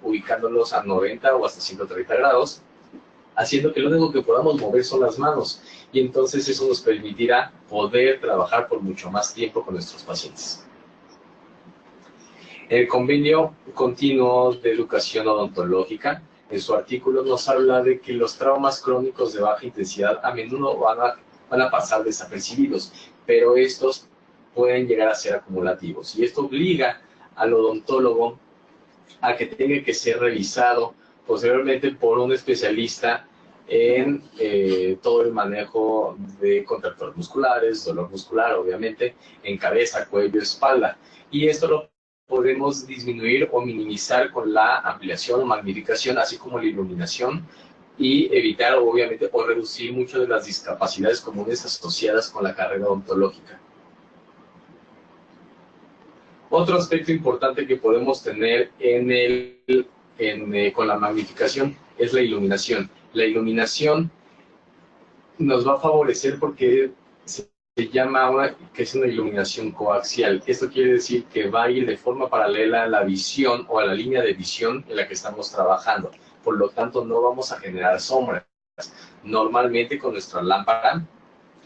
ubicándolos a 90 o hasta 130 grados, haciendo que lo único que podamos mover son las manos, y entonces eso nos permitirá poder trabajar por mucho más tiempo con nuestros pacientes. El convenio continuo de educación odontológica, en su artículo nos habla de que los traumas crónicos de baja intensidad a menudo van a pasar desapercibidos, pero estos pueden llegar a ser acumulativos, y esto obliga al odontólogo a que tenga que ser revisado posteriormente por un especialista en todo el manejo de contractores musculares, dolor muscular, obviamente, en cabeza, cuello, espalda. Y esto lo podemos disminuir o minimizar con la ampliación o magnificación, así como la iluminación, y evitar, obviamente, o reducir muchas de las discapacidades comunes asociadas con la carrera odontológica. Otro aspecto importante que podemos tener con la magnificación es la iluminación. La iluminación nos va a favorecer porque se llama que es una iluminación coaxial. Esto quiere decir que va a ir de forma paralela a la visión o a la línea de visión en la que estamos trabajando. Por lo tanto, no vamos a generar sombras. Normalmente con nuestra lámpara,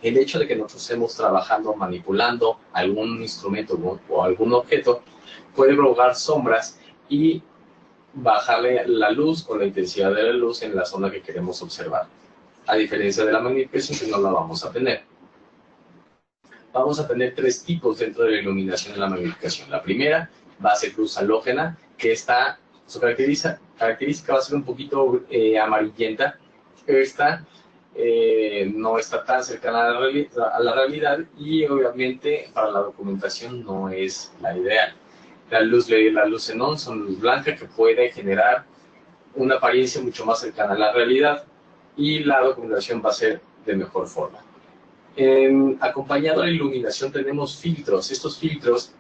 el hecho de que nosotros estemos trabajando, manipulando algún instrumento o algún objeto, puede provocar sombras y bajarle la luz o la intensidad de la luz en la zona que queremos observar. A diferencia de la magnificación, que no la vamos a tener. Vamos a tener tres tipos dentro de la iluminación en la magnificación. La primera va a ser luz halógena, que su característica va a ser un poquito amarillenta. Esta no está tan cercana a la realidad y obviamente para la documentación no es la ideal. La luz LED y la luz xenón son luz blanca que puede generar una apariencia mucho más cercana a la realidad y la documentación va a ser de mejor forma. Acompañado a la iluminación tenemos filtros. Estos filtros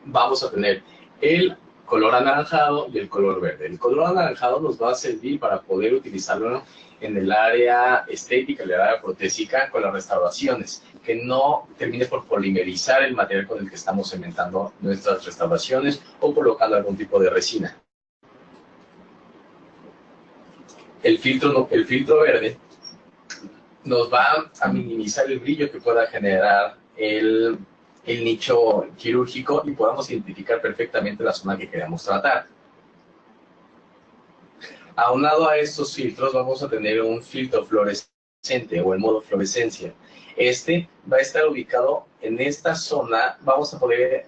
vamos a tener el color anaranjado y el color verde. El color anaranjado nos va a servir para poder utilizarlo en el área estética, en el área protésica, con las restauraciones, que no termine por polimerizar el material con el que estamos cementando nuestras restauraciones o colocando algún tipo de resina. El filtro verde nos va a minimizar el brillo que pueda generar el nicho quirúrgico y podamos identificar perfectamente la zona que queremos tratar. Aunado a estos filtros vamos a tener un filtro fluorescente o el modo fluorescencia. Este va a estar ubicado en esta zona, vamos a poder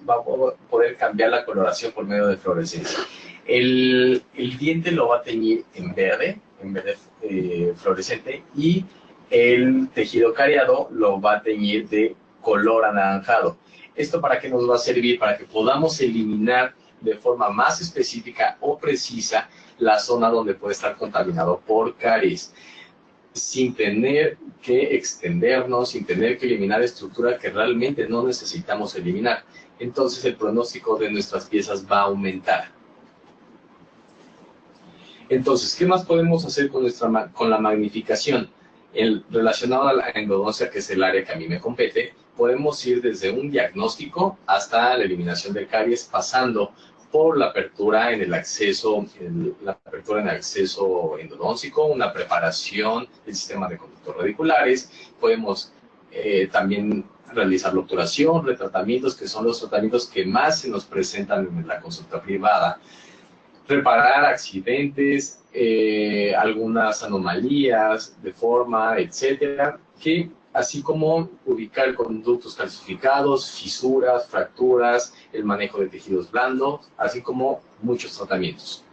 cambiar la coloración por medio de fluorescencia. El diente lo va a teñir en verde fluorescente, y el tejido cariado lo va a teñir de color anaranjado. ¿Esto para qué nos va a servir? Para que podamos eliminar de forma más específica o precisa la zona donde puede estar contaminado por caries, sin tener que extendernos, sin tener que eliminar estructura que realmente no necesitamos eliminar. Entonces el pronóstico de nuestras piezas va a aumentar. Entonces, ¿qué más podemos hacer con la magnificación? Relacionado a la endodoncia, que es el área que a mí me compete, podemos ir desde un diagnóstico hasta la eliminación de caries, pasando por la apertura en el acceso, endodóntico, una preparación del sistema de conductos radiculares. Podemos también realizar la obturación, retratamientos, que son los tratamientos que más se nos presentan en la consulta privada, reparar accidentes, algunas anomalías de forma, etcétera, que así como ubicar conductos calcificados, fisuras, fracturas, el manejo de tejidos blandos, así como muchos tratamientos.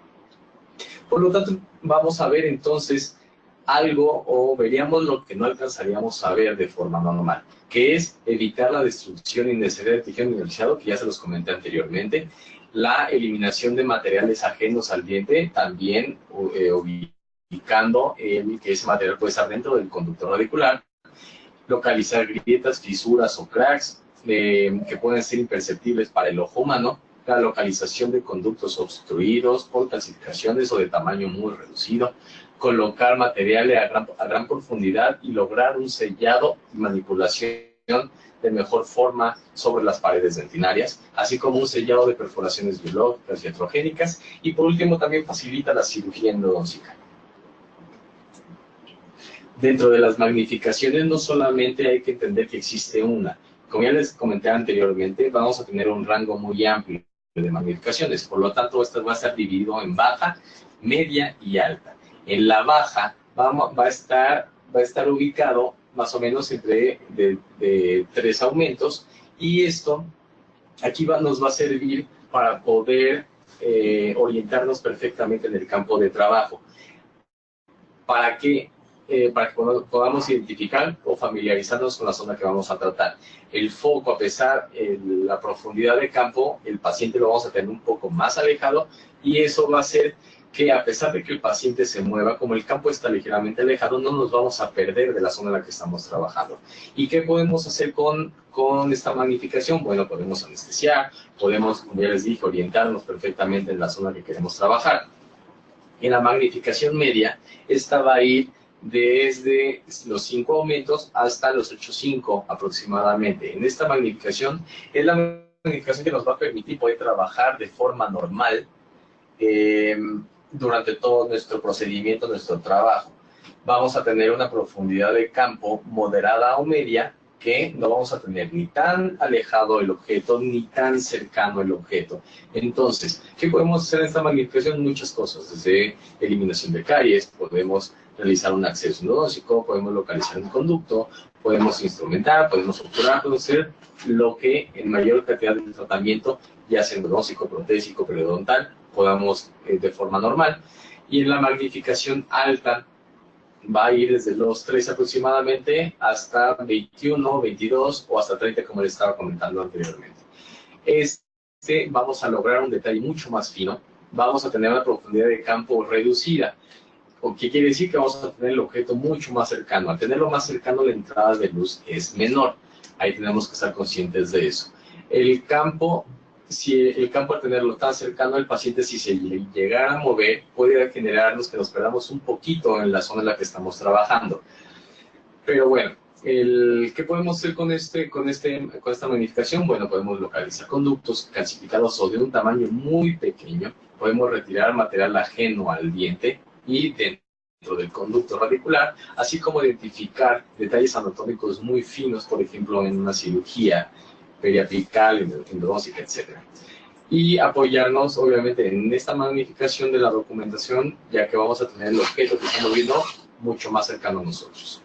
Por lo tanto, vamos a ver entonces algo, o veríamos lo que no alcanzaríamos a ver de forma normal, que es evitar la destrucción innecesaria de tejido mineralizado, que ya se los comenté anteriormente, la eliminación de materiales ajenos al diente, también ubicando que ese material puede estar dentro del conducto radicular, localizar grietas, fisuras o cracks que pueden ser imperceptibles para el ojo humano, la localización de conductos obstruidos por calcificaciones o de tamaño muy reducido, colocar materiales a gran profundidad y lograr un sellado y manipulación de mejor forma sobre las paredes dentinarias, así como un sellado de perforaciones biológicas y iatrogénicas, y por último también facilita la cirugía endodóntica. Dentro de las magnificaciones no solamente hay que entender que existe una, como ya les comenté anteriormente, vamos a tener un rango muy amplio de magnificaciones, por lo tanto esto va a estar dividido en baja, media y alta. En la baja va a estar ubicado más o menos entre de 3 aumentos, y esto aquí nos va a servir para poder orientarnos perfectamente en el campo de trabajo. Para que podamos identificar o familiarizarnos con la zona que vamos a tratar. El foco, a pesar de la profundidad de campo, el paciente lo vamos a tener un poco más alejado, y eso va a hacer que, a pesar de que el paciente se mueva, como el campo está ligeramente alejado, no nos vamos a perder de la zona en la que estamos trabajando. ¿Y qué podemos hacer con esta magnificación? Bueno, podemos anestesiar, podemos, como ya les dije, orientarnos perfectamente en la zona que queremos trabajar. En la magnificación media, esta va a ir desde los 5 aumentos hasta los 8,5 aproximadamente. En esta magnificación es la magnificación que nos va a permitir poder trabajar de forma normal durante todo nuestro procedimiento, nuestro trabajo. Vamos a tener una profundidad de campo moderada o media, que no vamos a tener ni tan alejado el objeto ni tan cercano el objeto. Entonces, ¿qué podemos hacer en esta magnificación? Muchas cosas, desde eliminación de caries, podemos realizar un acceso endodóntico, podemos localizar un conducto, podemos instrumentar, podemos obturar, podemos hacer lo que en mayor cantidad de tratamiento, ya sea endodóntico, protésico, periodontal, podamos de forma normal. Y en la magnificación alta va a ir desde los 3 aproximadamente hasta 21, 22 o hasta 30, como les estaba comentando anteriormente. Vamos a lograr un detalle mucho más fino, vamos a tener una profundidad de campo reducida. ¿O qué quiere decir? Que vamos a tener el objeto mucho más cercano. Al tenerlo más cercano, la entrada de luz es menor. Ahí tenemos que estar conscientes de eso. El campo, al tenerlo tan cercano, el paciente, si se llegara a mover, puede generarnos que nos perdamos un poquito en la zona en la que estamos trabajando. Pero bueno, ¿qué podemos hacer con esta magnificación? Bueno, podemos localizar conductos calcificados o de un tamaño muy pequeño. Podemos retirar material ajeno al diente y dentro del conducto radicular, así como identificar detalles anatómicos muy finos, por ejemplo, en una cirugía periapical, endodóntica, etc. Y apoyarnos, obviamente, en esta magnificación de la documentación, ya que vamos a tener el objeto que estamos viendo mucho más cercano a nosotros.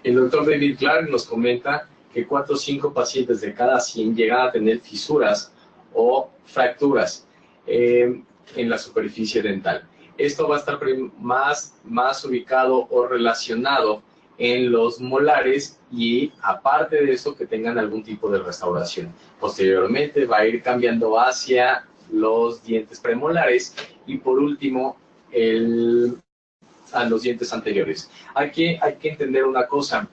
El doctor David Clark nos comenta que 4 o 5 pacientes de cada 100 llegan a tener fisuras o fracturas en la superficie dental. Esto va a estar más ubicado o relacionado en los molares, y aparte de eso, que tengan algún tipo de restauración. Posteriormente va a ir cambiando hacia los dientes premolares y por último a los dientes anteriores. Aquí hay que entender una cosa,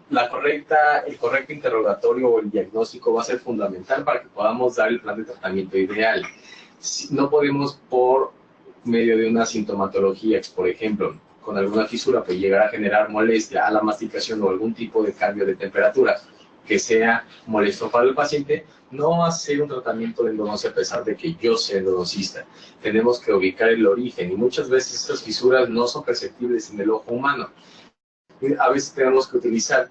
el correcto interrogatorio o el diagnóstico va a ser fundamental para que podamos dar el plan de tratamiento ideal. No podemos, por medio de una sintomatología, por ejemplo, con alguna fisura, pues llegar a generar molestia a la masticación o algún tipo de cambio de temperatura que sea molesto para el paciente, no hacer un tratamiento de endodoncia a pesar de que yo sea endodoncista. Tenemos que ubicar el origen, y muchas veces estas fisuras no son perceptibles en el ojo humano. A veces tenemos que utilizar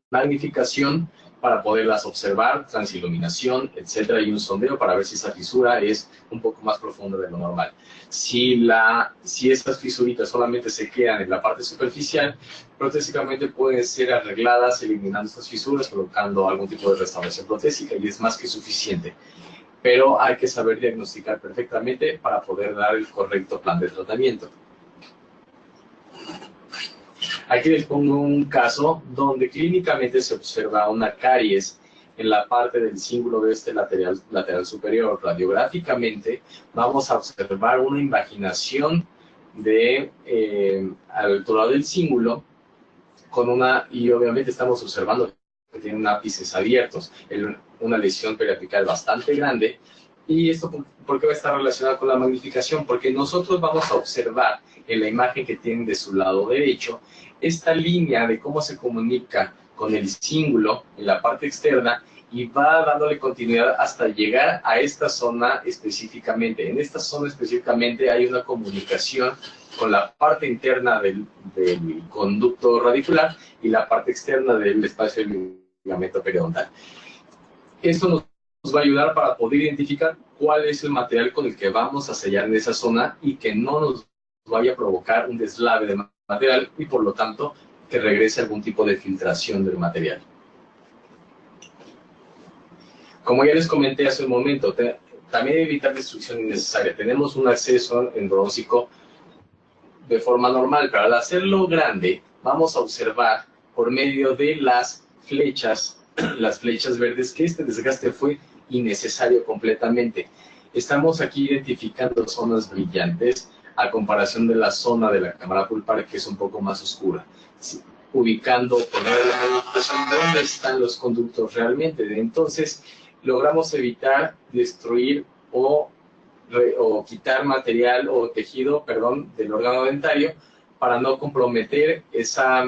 magnificación para poderlas observar, transiluminación, etcétera, y un sondeo para ver si esa fisura es un poco más profunda de lo normal. Si esas fisuritas solamente se quedan en la parte superficial, protésicamente pueden ser arregladas eliminando estas fisuras, colocando algún tipo de restauración protésica, y es más que suficiente. Pero hay que saber diagnosticar perfectamente para poder dar el correcto plan de tratamiento. Aquí les pongo un caso donde clínicamente se observa una caries en la parte del cíngulo de este lateral superior. Radiográficamente vamos a observar una invaginación al otro lado del cíngulo y obviamente estamos observando que tiene ápices abiertos, una lesión periapical bastante grande. ¿Y esto por qué va a estar relacionado con la magnificación? Porque nosotros vamos a observar en la imagen que tienen de su lado derecho esta línea de cómo se comunica con el cíngulo en la parte externa y va dándole continuidad hasta llegar a esta zona específicamente. En esta zona específicamente hay una comunicación con la parte interna del conducto radicular y la parte externa del espacio del ligamento periodontal. Esto nos va a ayudar para poder identificar cuál es el material con el que vamos a sellar en esa zona y que no nos vaya a provocar un deslave de material y por lo tanto que regrese algún tipo de filtración del material. Como ya les comenté hace un momento, también evitar destrucción innecesaria. Tenemos un acceso endodóntico de forma normal, pero al hacerlo grande vamos a observar por medio de las flechas verdes que este desgaste fue innecesario completamente. Estamos aquí identificando zonas brillantes a comparación de la zona de la cámara pulpar que es un poco más oscura, ubicando dónde están los conductos realmente. Entonces logramos evitar destruir o quitar material o tejido, del órgano dentario para no comprometer esa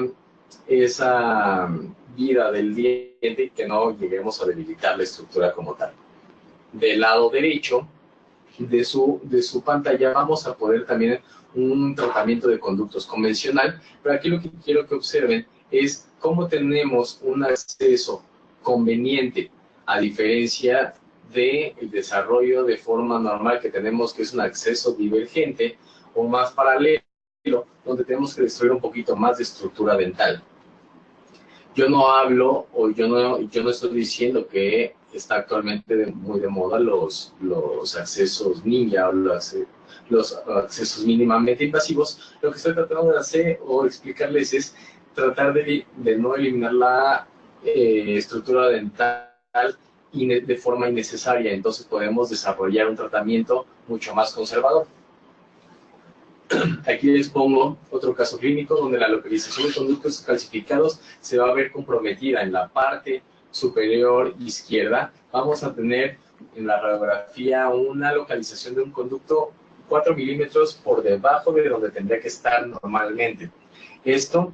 vida del diente y que no lleguemos a debilitar la estructura como tal. Del lado derecho de su pantalla vamos a poder también un tratamiento de conductos convencional, pero aquí lo que quiero que observen es cómo tenemos un acceso conveniente, a diferencia del desarrollo de forma normal que tenemos, que es un acceso divergente o más paralelo, donde tenemos que destruir un poquito más de estructura dental. Yo no hablo, o yo no estoy diciendo que está actualmente muy de moda los accesos ninja o los accesos mínimamente invasivos. Lo que estoy tratando de hacer o explicarles es tratar de no eliminar la estructura dental de forma innecesaria. Entonces podemos desarrollar un tratamiento mucho más conservador. Aquí les pongo otro caso clínico donde la localización de conductos calcificados se va a ver comprometida en la parte superior izquierda. Vamos a tener en la radiografía una localización de un conducto 4 milímetros por debajo de donde tendría que estar normalmente. Esto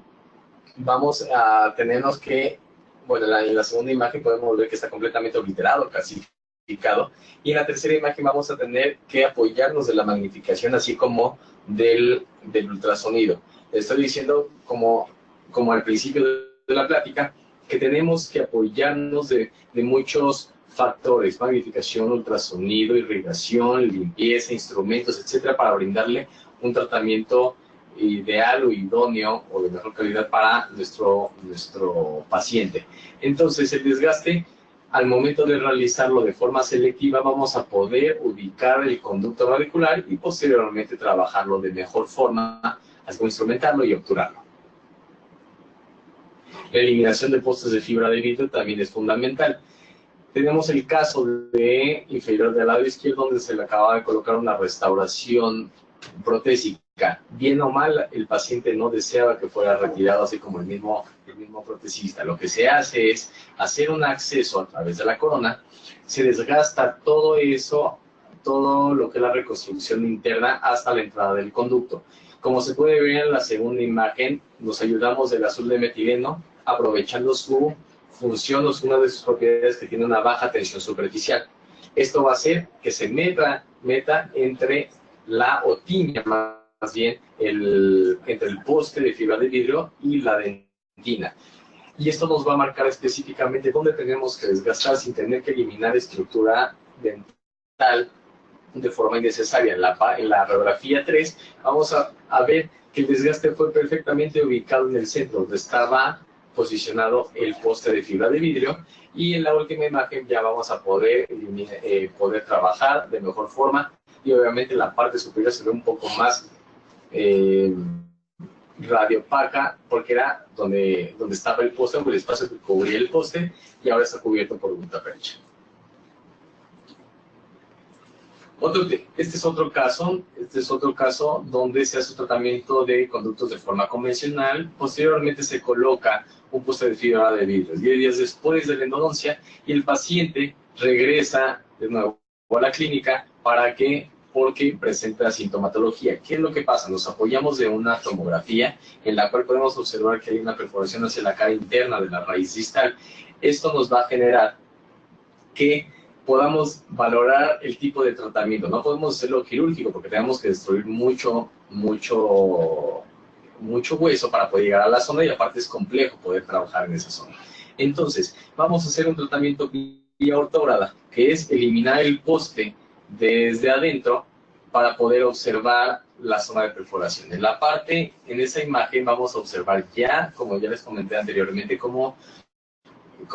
vamos a tenernos que, en la segunda imagen podemos ver que está completamente obliterado, calcificado, y en la tercera imagen vamos a tener que apoyarnos de la magnificación así como del ultrasonido. Estoy diciendo como al principio de la plática que tenemos que apoyarnos de muchos factores: magnificación, ultrasonido, irrigación, limpieza, instrumentos, etcétera, para brindarle un tratamiento ideal o idóneo o de mejor calidad para nuestro paciente. Entonces el desgaste, al momento de realizarlo de forma selectiva, vamos a poder ubicar el conducto radicular y posteriormente trabajarlo de mejor forma, así como instrumentarlo y obturarlo. La eliminación de postes de fibra de vidrio también es fundamental. Tenemos el caso de inferior del lado izquierdo donde se le acaba de colocar una restauración protésica. Bien o mal, el paciente no deseaba que fuera retirado, así como el mismo protesista. Lo que se hace es hacer un acceso a través de la corona, se desgasta todo eso, todo lo que es la reconstrucción interna hasta la entrada del conducto. Como se puede ver en la segunda imagen, nos ayudamos del azul de metileno, aprovechando su función o una de sus propiedades que tiene una baja tensión superficial. Esto va a hacer que se meta entre la otiña, más bien entre el poste de fibra de vidrio y la dentina. Y esto nos va a marcar específicamente dónde tenemos que desgastar sin tener que eliminar estructura dental de forma innecesaria. En la radiografía 3 vamos a ver que el desgaste fue perfectamente ubicado en el centro, donde estaba posicionado el poste de fibra de vidrio, y en la última imagen ya vamos a poder trabajar de mejor forma, y obviamente la parte superior se ve un poco más radiopaca, porque era donde estaba el poste, el espacio que cubría el poste, y ahora está cubierto por gutapercha. Este es otro caso donde se hace un tratamiento de conductos de forma convencional. Posteriormente se coloca un poste de fibra de vidrio 10 días después de la endodoncia, y el paciente regresa de nuevo a la clínica porque presenta sintomatología. ¿Qué es lo que pasa? Nos apoyamos de una tomografía en la cual podemos observar que hay una perforación hacia la cara interna de la raíz distal. Esto nos va a generar que podamos valorar el tipo de tratamiento. No podemos hacerlo quirúrgico porque tenemos que destruir mucho hueso para poder llegar a la zona, y aparte es complejo poder trabajar en esa zona. Entonces, vamos a hacer un tratamiento vía ortógrada, que es eliminar el poste desde adentro para poder observar la zona de perforación. En esa imagen vamos a observar ya, como ya les comenté anteriormente, cómo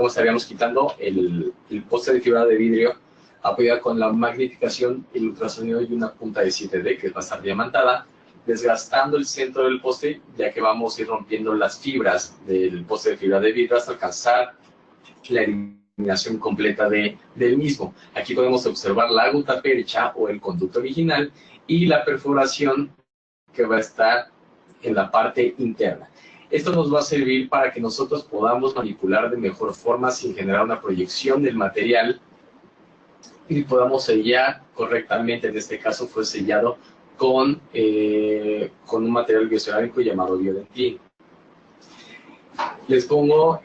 estaríamos quitando el poste de fibra de vidrio apoyado con la magnificación, el ultrasonido y una punta de 7D que va a estar diamantada, desgastando el centro del poste, ya que vamos a ir rompiendo las fibras del poste de fibra de vidrio hasta alcanzar la eliminación completa del mismo. Aquí podemos observar la gutapercha o el conducto original y la perforación que va a estar en la parte interna. Esto nos va a servir para que nosotros podamos manipular de mejor forma sin generar una proyección del material y podamos sellar correctamente. En este caso fue sellado con un material biocerámico llamado biodentín. Les pongo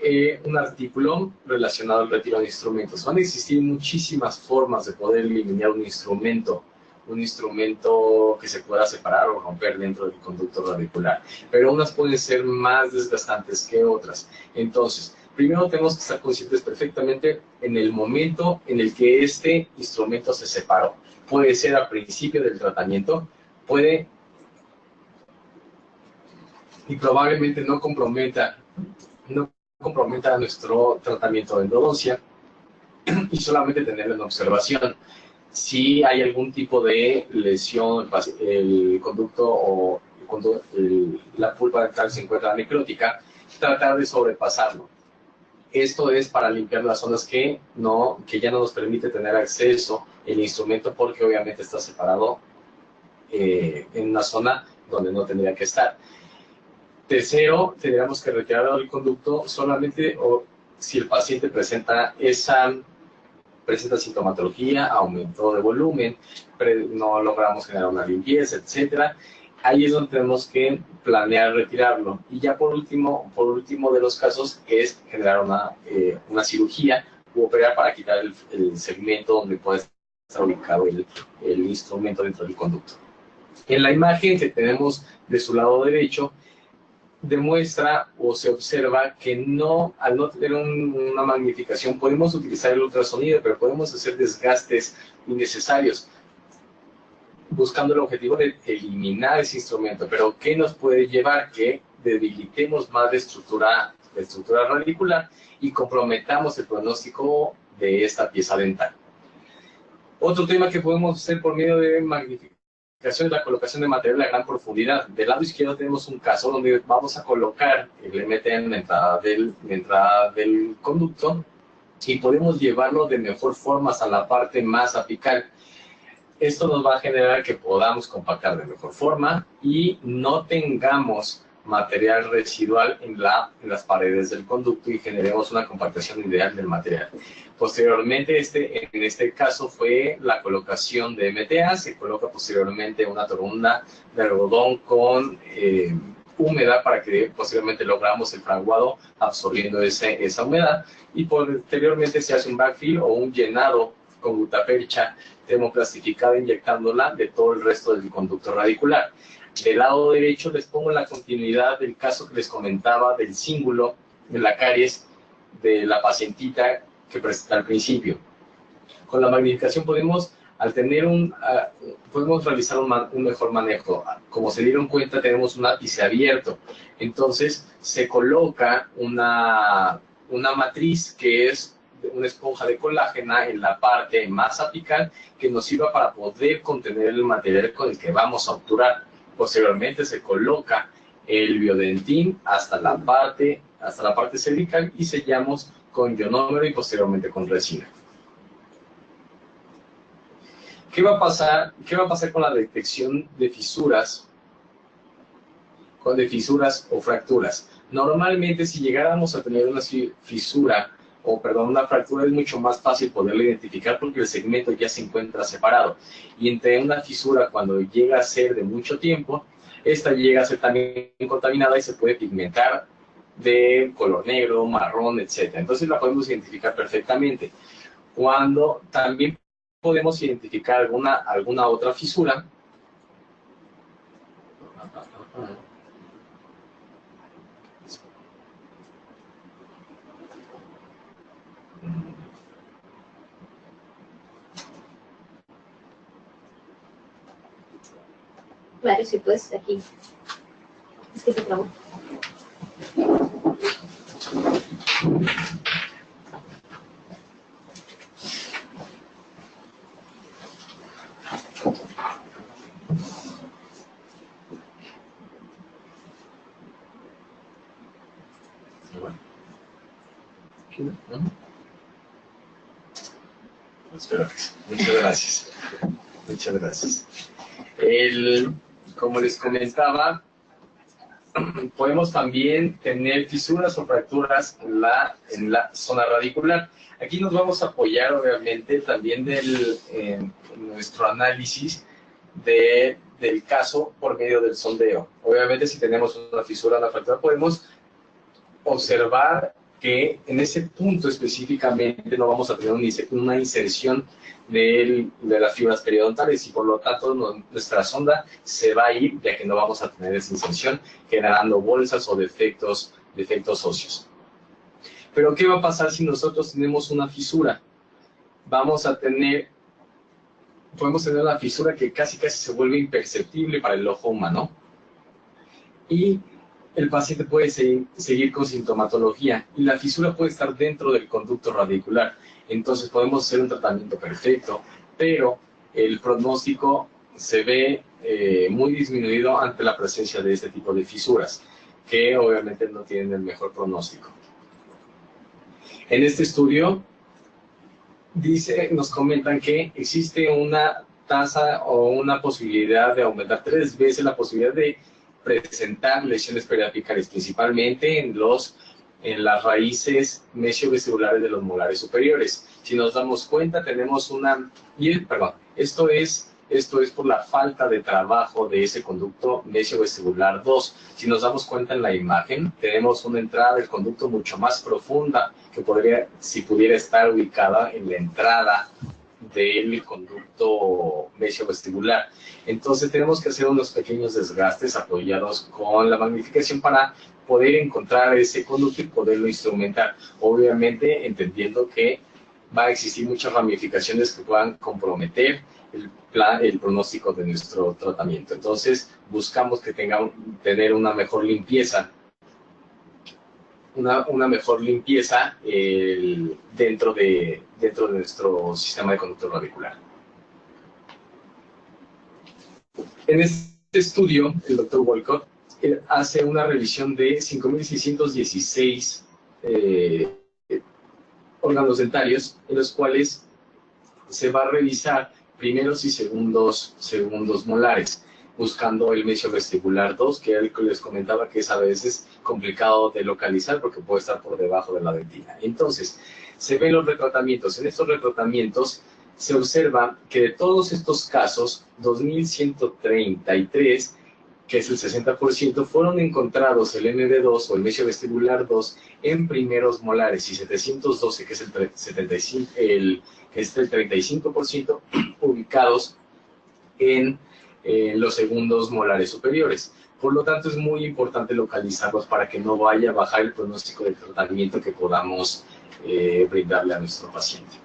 un artículo relacionado al retiro de instrumentos. Van a existir muchísimas formas de poder eliminar un instrumento que se pueda separar o romper dentro del conducto radicular, pero unas pueden ser más desgastantes que otras. Entonces, primero tenemos que estar conscientes perfectamente en el momento en el que este instrumento se separó. Puede ser al principio del tratamiento, y probablemente no comprometa nuestro tratamiento de endodoncia, y solamente tenerlo en observación. Si hay algún tipo de lesión, el conducto o la pulpa dental se encuentra necrótica, tratar de sobrepasarlo. Esto es para limpiar las zonas que ya no nos permite tener acceso el instrumento, porque obviamente está separado en una zona donde no tendría que estar. Tercero, tendríamos que retirar el conducto solamente si el paciente presenta sintomatología, aumento de volumen, no logramos generar una limpieza, etcétera. Ahí es donde tenemos que planear retirarlo. Y ya por último de los casos es generar una cirugía u operar para quitar el segmento donde puede estar ubicado el instrumento dentro del conducto. En la imagen que tenemos de su lado derecho, demuestra o se observa que al no tener una magnificación podemos utilizar el ultrasonido, pero podemos hacer desgastes innecesarios buscando el objetivo de eliminar ese instrumento. Pero ¿qué nos puede llevar? Que debilitemos más la estructura radicular y comprometamos el pronóstico de esta pieza dental. Otro tema que podemos hacer por medio de magnificación es la colocación de material a gran profundidad. Del lado izquierdo tenemos un caso donde vamos a colocar el MT en la entrada del conducto, y podemos llevarlo de mejor forma hasta la parte más apical. Esto nos va a generar que podamos compactar de mejor forma y no tengamos material residual en las paredes del conducto y generemos una compactación ideal del material. Posteriormente, en este caso fue la colocación de MTA. Se coloca posteriormente una torunda de algodón con húmeda para que posteriormente logramos el fraguado absorbiendo esa humedad, y posteriormente se hace un backfill o un llenado con gutapercha termoplastificada, inyectándola de todo el resto del conducto radicular. Del lado derecho les pongo la continuidad del caso que les comentaba del cíngulo de la caries de la pacientita que presenté al principio. Con la magnificación podemos, al tener podemos realizar un mejor manejo. Como se dieron cuenta, tenemos un ápice abierto. Entonces, se coloca una matriz que es una esponja de colágena en la parte más apical que nos sirva para poder contener el material con el que vamos a obturar. Posteriormente se coloca el biodentín hasta la parte cervical y sellamos con ionómero y posteriormente con resina. ¿Qué va a pasar con la detección de fisuras? De fisuras o fracturas. Normalmente, si llegáramos a tener una fisura, una fractura, es mucho más fácil poderla identificar porque el segmento ya se encuentra separado. Y entre una fisura, cuando llega a ser de mucho tiempo, esta llega a ser también contaminada y se puede pigmentar de color negro, marrón, etc. Entonces la podemos identificar perfectamente. Cuando también podemos identificar alguna otra fisura, Claro, sí, pues aquí. Es que se trabó. Muchas gracias. Muchas gracias. Como les comentaba, podemos también tener fisuras o fracturas en la zona radicular. Aquí nos vamos a apoyar, obviamente, también en nuestro análisis del caso por medio del sondeo. Obviamente, si tenemos una fisura o una fractura, podemos observar que en ese punto específicamente no vamos a tener una inserción de las fibras periodontales y por lo tanto nuestra sonda se va a ir, ya que no vamos a tener esa inserción, generando bolsas o defectos óseos. Pero ¿qué va a pasar si nosotros tenemos una fisura? Podemos tener una fisura que casi se vuelve imperceptible para el ojo humano y el paciente puede seguir con sintomatología y la fisura puede estar dentro del conducto radicular. Entonces podemos hacer un tratamiento perfecto, pero el pronóstico se ve muy disminuido ante la presencia de este tipo de fisuras, que obviamente no tienen el mejor pronóstico. En este estudio nos comentan que existe una tasa o una posibilidad de aumentar 3 veces la posibilidad de presentar lesiones periapicales, principalmente en las raíces mesiovestibulares de los molares superiores. Si nos damos cuenta, tenemos esto es por la falta de trabajo de ese conducto mesiovestibular 2. Si nos damos cuenta en la imagen, tenemos una entrada del conducto mucho más profunda que si pudiera estar ubicada en la entrada del conducto mesiovestibular. Entonces tenemos que hacer unos pequeños desgastes apoyados con la magnificación para poder encontrar ese conducto y poderlo instrumentar. Obviamente entendiendo que va a existir muchas ramificaciones que puedan comprometer el pronóstico de nuestro tratamiento. Entonces buscamos que tener una mejor limpieza dentro de nuestro sistema de conducto radicular. En este estudio, el Dr. Wolcott hace una revisión de 5.616 órganos dentarios, en los cuales se va a revisar primeros y segundos molares, buscando el mesiovestibular 2, que es el que les comentaba que es a veces complicado de localizar porque puede estar por debajo de la dentina. Entonces, se ven los retratamientos. En estos retratamientos se observa que de todos estos casos, 2.133, que es el 60%, fueron encontrados el MB2 o el mesiovestibular 2 en primeros molares y 712, que es el 35%, ubicados en los segundos molares superiores. Por lo tanto, es muy importante localizarlos para que no vaya a bajar el pronóstico de tratamiento que podamos brindarle a nuestro paciente.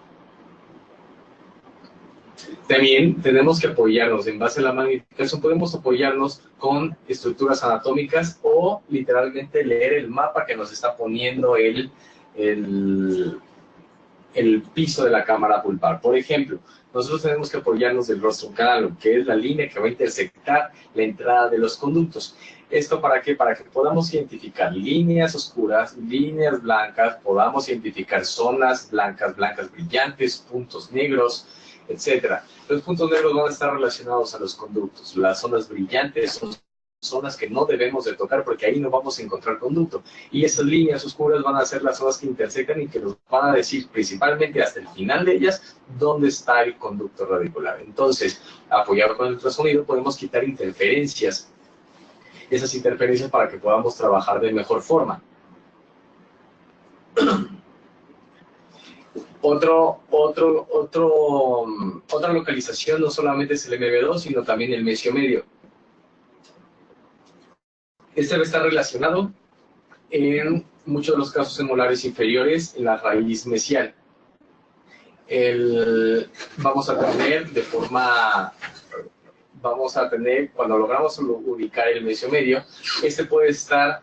También tenemos que apoyarnos en base a la magnificación, podemos apoyarnos con estructuras anatómicas o literalmente leer el mapa que nos está poniendo el piso de la cámara pulpar. Por ejemplo, nosotros tenemos que apoyarnos del rostrum canal, que es la línea que va a intersectar la entrada de los conductos. ¿Esto para qué? Para que podamos identificar líneas oscuras, líneas blancas, podamos identificar zonas blancas, blancas brillantes, puntos negros, etcétera. Los puntos negros van a estar relacionados a los conductos. Las zonas brillantes son zonas que no debemos de tocar porque ahí no vamos a encontrar conducto. Y esas líneas oscuras van a ser las zonas que intersectan y que nos van a decir principalmente hasta el final de ellas dónde está el conducto radicular. Entonces, apoyado con el ultrasonido, podemos quitar interferencias. Esas interferencias para que podamos trabajar de mejor forma. Otra localización no solamente es el MB2, sino también el mesio medio. Este va a estar relacionado en muchos de los casos en molares inferiores en la raíz mesial. Vamos a tener, cuando logramos ubicar el mesio medio, este puede estar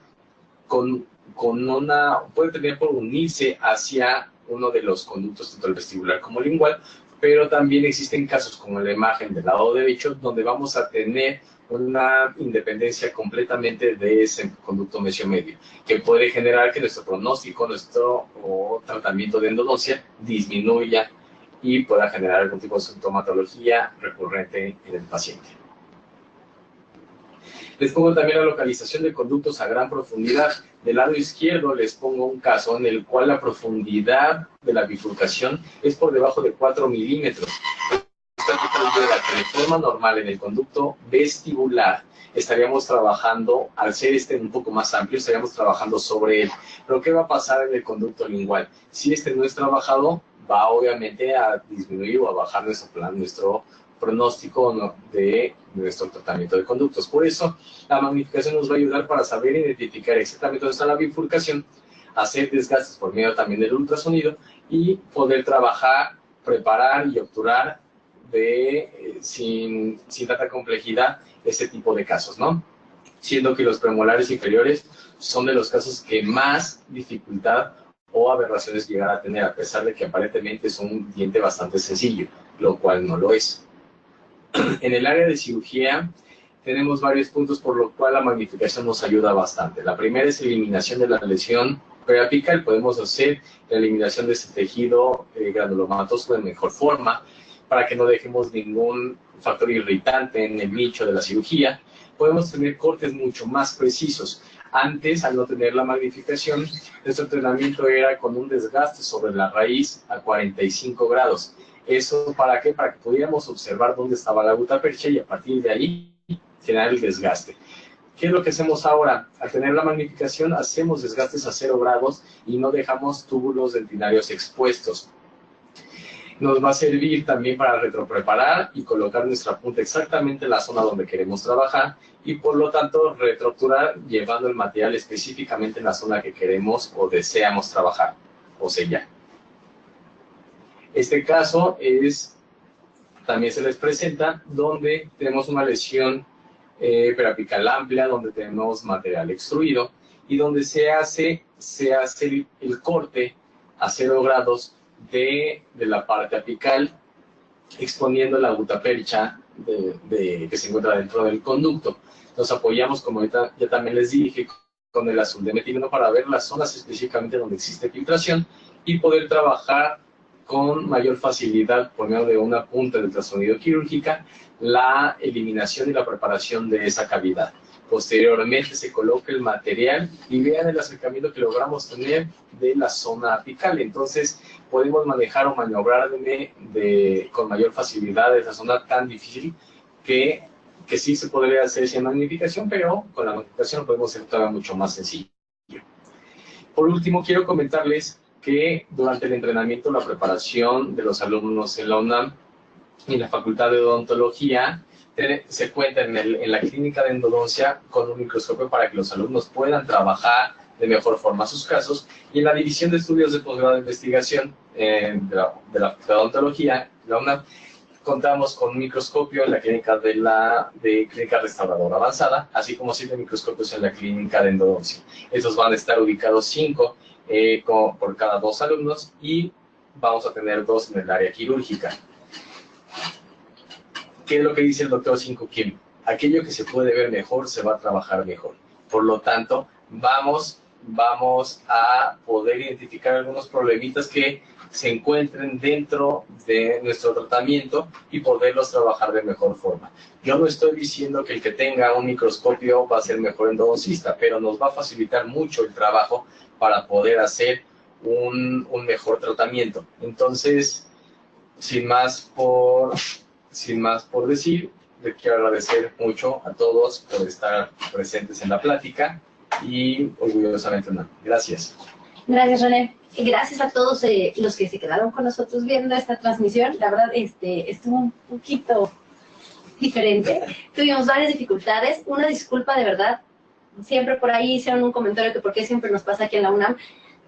puede tener por unirse hacia uno de los conductos, tanto el vestibular como el lingual, pero también existen casos como en la imagen del lado derecho, donde vamos a tener una independencia completamente de ese conducto mesio medio, que puede generar que nuestro pronóstico, nuestro tratamiento de endodoncia disminuya y pueda generar algún tipo de sintomatología recurrente en el paciente. Les pongo también la localización de conductos a gran profundidad. Del lado izquierdo les pongo un caso en el cual la profundidad de la bifurcación es por debajo de 4 milímetros. De forma normal en el conducto vestibular estaríamos trabajando, al ser un poco más amplio, estaríamos trabajando sobre él. Pero ¿qué va a pasar en el conducto lingual? Si este no es trabajado, va obviamente a disminuir o a bajar nuestro pronóstico de nuestro tratamiento de conductos. Por eso, la magnificación nos va a ayudar para saber identificar exactamente dónde está la bifurcación, hacer desgastes por medio también del ultrasonido y poder trabajar, preparar y obturar sin tanta complejidad este tipo de casos, ¿no? Siendo que los premolares inferiores son de los casos que más dificultad o aberraciones llegar a tener, a pesar de que aparentemente es un diente bastante sencillo, lo cual no lo es. En el área de cirugía tenemos varios puntos por lo cual la magnificación nos ayuda bastante. La primera es eliminación de la lesión preapical. Podemos hacer la eliminación de ese tejido granulomatoso de mejor forma para que no dejemos ningún factor irritante en el nicho de la cirugía. Podemos tener cortes mucho más precisos. Antes, al no tener la magnificación, nuestro entrenamiento era con un desgaste sobre la raíz a 45 grados. ¿Eso para qué? Para que pudiéramos observar dónde estaba la gutapercha y a partir de ahí generar el desgaste. ¿Qué es lo que hacemos ahora? Al tener la magnificación, hacemos desgastes a 0 grados y no dejamos túbulos dentinarios expuestos. Nos va a servir también para retropreparar y colocar nuestra punta exactamente en la zona donde queremos trabajar y por lo tanto retroobturar llevando el material específicamente en la zona que queremos o deseamos trabajar o sellar. Este caso también se les presenta donde tenemos una lesión preapical amplia, donde tenemos material extruido y donde se hace el corte a 0 grados de la parte apical, exponiendo la gutapercha que se encuentra dentro del conducto. Nos apoyamos, como ahorita ya también les dije, con el azul de metileno para ver las zonas específicamente donde existe filtración y poder trabajar con mayor facilidad por medio de una punta de ultrasonido quirúrgica la eliminación y la preparación de esa cavidad. Posteriormente se coloca el material y vean el acercamiento que logramos tener de la zona apical. Entonces podemos manejar o maniobrar con mayor facilidad esa zona tan difícil que sí se podría hacer sin magnificación, pero con la magnificación lo podemos hacer todavía mucho más sencillo. Por último, quiero comentarles que durante el entrenamiento, la preparación de los alumnos en la UNAM y en la Facultad de Odontología, se cuenta en la clínica de endodoncia con un microscopio para que los alumnos puedan trabajar de mejor forma sus casos, y en la división de estudios de posgrado de investigación de la odontología, la UNAM, contamos con un microscopio en la clínica de clínica restauradora avanzada, así como 7 microscopios en la clínica de endodoncia. Estos van a estar ubicados 5 por cada 2 alumnos, y vamos a tener 2 en el área quirúrgica. ¿Qué es lo que dice el doctor Cinco Kim? Aquello que se puede ver mejor se va a trabajar mejor. Por lo tanto, vamos a poder identificar algunos problemitas que se encuentren dentro de nuestro tratamiento y poderlos trabajar de mejor forma. Yo no estoy diciendo que el que tenga un microscopio va a ser mejor endodoncista, pero nos va a facilitar mucho el trabajo para poder hacer un mejor tratamiento. Entonces, sin más por decir, les quiero agradecer mucho a todos por estar presentes en la plática y orgullosamente no. Gracias. Gracias, René. Y gracias a todos los que se quedaron con nosotros viendo esta transmisión. La verdad, estuvo un poquito diferente. Tuvimos varias dificultades. Una disculpa, de verdad. Siempre por ahí hicieron un comentario que por qué siempre nos pasa aquí en la UNAM.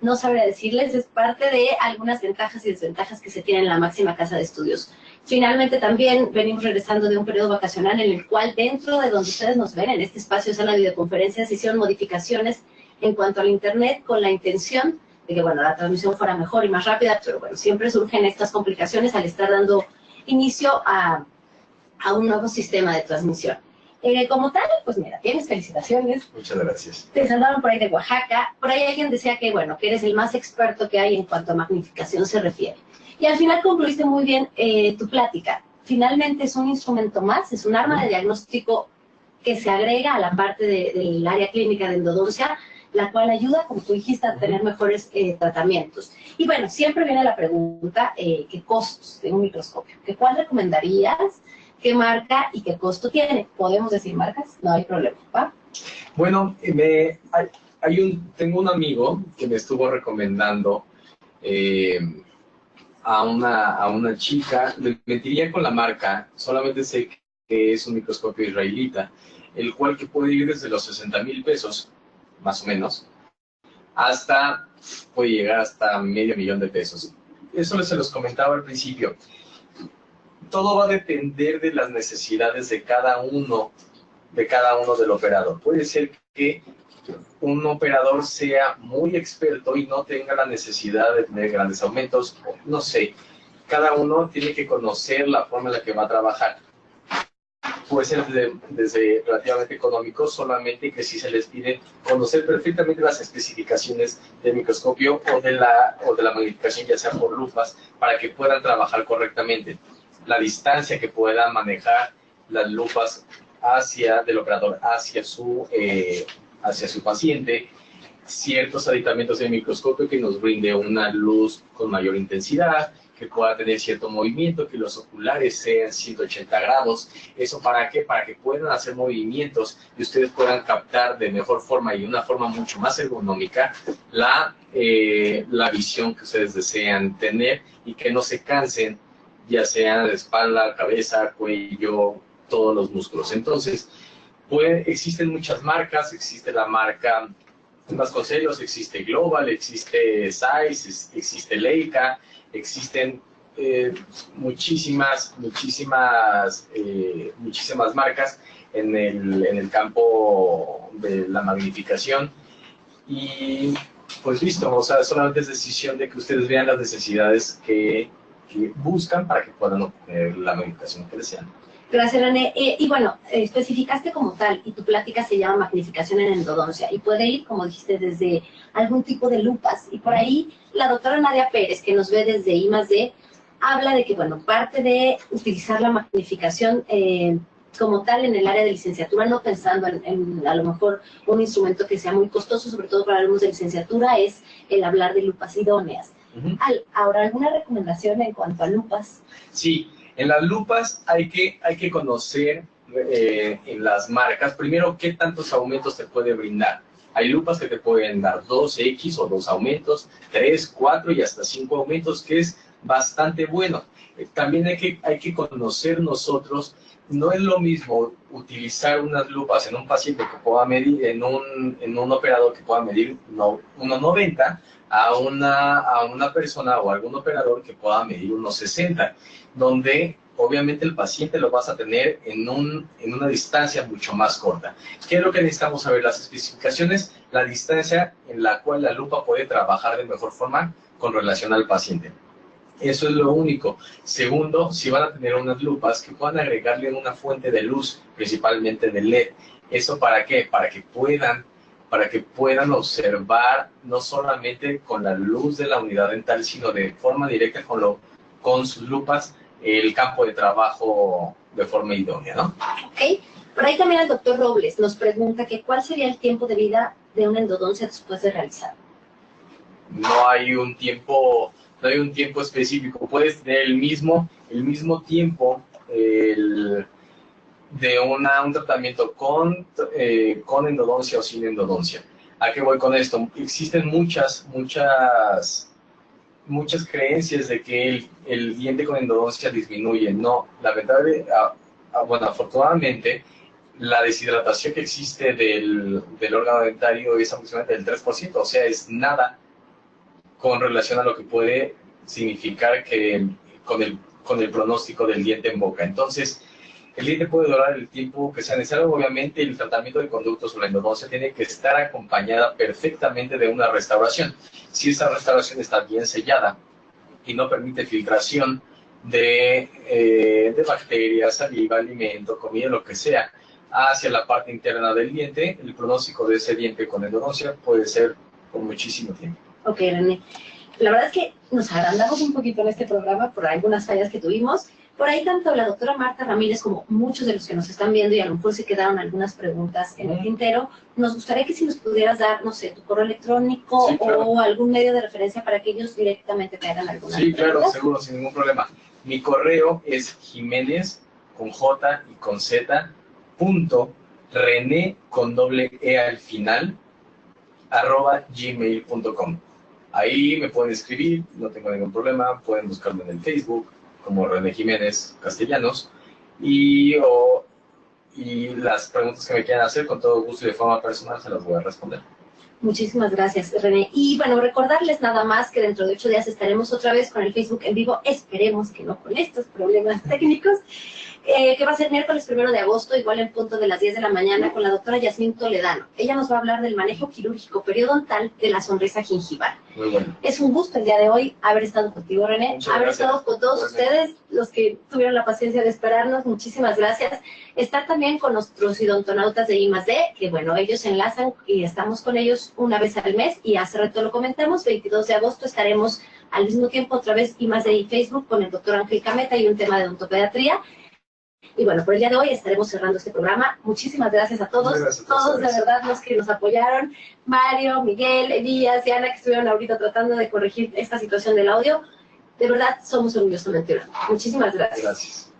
No sabría decirles, es parte de algunas ventajas y desventajas que se tienen en la máxima casa de estudios. Finalmente también venimos regresando de un periodo vacacional en el cual dentro de donde ustedes nos ven, en este espacio de sala de videoconferencias, se hicieron modificaciones en cuanto al internet con la intención de que, bueno, la transmisión fuera mejor y más rápida, pero bueno, siempre surgen estas complicaciones al estar dando inicio a un nuevo sistema de transmisión. Como tal, pues mira, tienes felicitaciones. Muchas gracias. Te saludaron por ahí de Oaxaca. Por ahí alguien decía que, bueno, que eres el más experto que hay en cuanto a magnificación se refiere. Y al final concluiste muy bien tu plática. Finalmente es un instrumento más, es un arma de diagnóstico que se agrega a la parte del área clínica de endodoncia, la cual ayuda, como tú dijiste, a tener mejores tratamientos. Y bueno, siempre viene la pregunta, ¿qué costos de un microscopio? ¿Cuál recomendarías? ¿Qué marca y qué costo tiene? ¿Podemos decir marcas? No hay problema, ¿va? Bueno, tengo un amigo que me estuvo recomendando a una chica. Le mentiría con la marca, solamente sé que es un microscopio israelita, el cual que puede ir desde los 60,000 pesos, más o menos, puede llegar hasta $500,000 de pesos. Eso se los comentaba al principio. Todo va a depender de las necesidades de cada uno del operador. Puede ser que un operador sea muy experto y no tenga la necesidad de tener grandes aumentos, no sé. Cada uno tiene que conocer la forma en la que va a trabajar. Puede ser desde relativamente económico, solamente que si se les pide conocer perfectamente las especificaciones del microscopio o de la magnificación, ya sea por lupas, para que puedan trabajar correctamente. La distancia que puedan manejar las lupas del operador hacia su paciente, ciertos aditamentos del microscopio que nos brinde una luz con mayor intensidad, que pueda tener cierto movimiento, que los oculares sean 180 grados. ¿Eso para qué? Para que puedan hacer movimientos y ustedes puedan captar de mejor forma y de una forma mucho más ergonómica la visión que ustedes desean tener y que no se cansen, ya sea de espalda, cabeza, cuello, todos los músculos. Entonces, existen muchas marcas. Existe la marca Vasconcelos, existe Global, existe Zeiss, existe Leica, existen muchísimas marcas en el campo de la magnificación. Y pues listo, o sea, solamente es decisión de que ustedes vean las necesidades que buscan para que puedan obtener la magnificación que desean. Gracias, René. Y bueno, especificaste como tal, y tu plática se llama magnificación en endodoncia, y puede ir, como dijiste, desde algún tipo de lupas. Y por ahí, la doctora Nadia Pérez, que nos ve desde I+D, habla de que, bueno, parte de utilizar la magnificación como tal en el área de licenciatura, no pensando en a lo mejor un instrumento que sea muy costoso, sobre todo para alumnos de licenciatura, es el hablar de lupas idóneas. Ahora, ¿alguna recomendación en cuanto a lupas? Sí, en las lupas hay que conocer en las marcas, primero, qué tantos aumentos te puede brindar. Hay lupas que te pueden dar 2X o 2 aumentos, 3, 4 y hasta 5 aumentos, que es bastante bueno. También hay que conocer nosotros no es lo mismo utilizar unas lupas en un paciente que pueda medir, en un operador que pueda medir 1,90 a una persona o algún operador que pueda medir 1,60, donde obviamente el paciente lo vas a tener en una distancia mucho más corta. ¿Qué es lo que necesitamos saber? Las especificaciones, la distancia en la cual la lupa puede trabajar de mejor forma con relación al paciente. Eso es lo único. Segundo, si van a tener unas lupas que puedan agregarle una fuente de luz, principalmente de LED. ¿Eso para qué? Para que puedan observar no solamente con la luz de la unidad dental, sino de forma directa con sus lupas el campo de trabajo de forma idónea, ¿no? Ok. Por ahí también el doctor Robles nos pregunta que ¿cuál sería el tiempo de vida de una endodoncia después de realizar? No hay un tiempo específico. Puedes tener el mismo tiempo de un tratamiento con endodoncia o sin endodoncia. ¿A qué voy con esto? Existen muchas creencias de que el diente con endodoncia disminuye. No, la verdad, bueno, afortunadamente, la deshidratación que existe del órgano dentario es aproximadamente del 3%, o sea, es nada con relación a lo que puede significar que con el pronóstico del diente en boca. Entonces, el diente puede durar el tiempo que sea necesario. Obviamente, el tratamiento de conductos o la endodoncia tiene que estar acompañada perfectamente de una restauración. Si esa restauración está bien sellada y no permite filtración de bacterias, saliva, alimento, comida, lo que sea, hacia la parte interna del diente, el pronóstico de ese diente con endodoncia puede ser por muchísimo tiempo. Ok, René. La verdad es que nos agrandamos un poquito en este programa por algunas fallas que tuvimos. Por ahí tanto la doctora Marta Ramírez como muchos de los que nos están viendo, y a lo mejor se quedaron algunas preguntas en el tintero, nos gustaría que si nos pudieras dar, no sé, tu correo electrónico, sí, claro, o algún medio de referencia para que ellos directamente te hagan alguna pregunta. Sí, claro, seguro, sin ningún problema. Mi correo es Jiménez, con J y con Z, .René, con doble E al final, @gmail.com. Ahí me pueden escribir, no tengo ningún problema, pueden buscarme en el Facebook como René Jiménez Castellanos, y las preguntas que me quieran hacer, con todo gusto y de forma personal se las voy a responder. Muchísimas gracias, René. Y bueno, recordarles nada más que dentro de 8 días estaremos otra vez con el Facebook en vivo, esperemos que no con estos problemas técnicos, que va a ser miércoles 1 de agosto, igual en punto de las 10 de la mañana, con la doctora Yasmín Toledano. Ella nos va a hablar del manejo quirúrgico periodontal de la sonrisa gingival. Muy bueno. Es un gusto el día de hoy haber estado contigo, René, Muchas haber gracias. estado con todos ustedes, los que tuvieron la paciencia de esperarnos, muchísimas gracias. Estar también con nuestros odontonautas de I+D, que bueno, ellos se enlazan y estamos con ellos una vez al mes, y hace rato lo comentamos, 22 de agosto estaremos al mismo tiempo otra vez I+D y Facebook con el doctor Ángel Cameta y un tema de odontopediatría. Y bueno, por el día de hoy estaremos cerrando este programa. Muchísimas gracias a todos, todos de verdad los que nos apoyaron, Mario, Miguel, Elías, Diana, que estuvieron ahorita tratando de corregir esta situación del audio. De verdad, somos orgullosamente grandes. Muchísimas gracias. Gracias.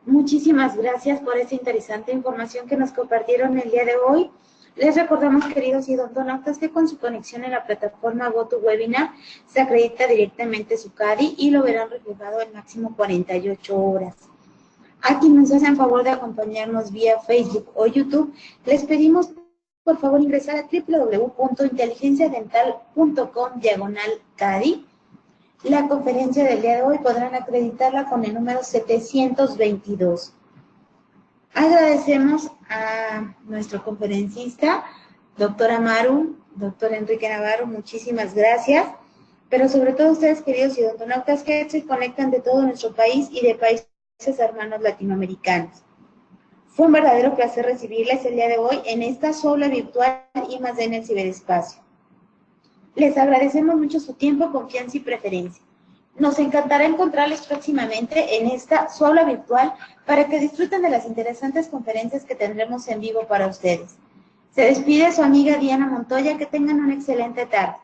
Muchísimas gracias por esta interesante información que nos compartieron el día de hoy. Les recordamos, queridos odontonautas, que con su conexión en la plataforma GoToWebinar se acredita directamente su CADI y lo verán reflejado en máximo 48 horas. A quienes nos hacen favor de acompañarnos vía Facebook o YouTube, les pedimos por favor ingresar a www.inteligenciadental.com/CADI. La conferencia del día de hoy podrán acreditarla con el número 722. Agradecemos a nuestro conferencista, doctor Amaru, doctor Enrique Navarro, muchísimas gracias. Pero sobre todo ustedes, queridos odontonautas, que se conectan de todo nuestro país y de países hermanos latinoamericanos. Fue un verdadero placer recibirles el día de hoy en esta aula virtual I+D en el ciberespacio. Les agradecemos mucho su tiempo, confianza y preferencia. Nos encantará encontrarles próximamente en esta su aula virtual para que disfruten de las interesantes conferencias que tendremos en vivo para ustedes. Se despide su amiga Diana Montoya, que tengan una excelente tarde.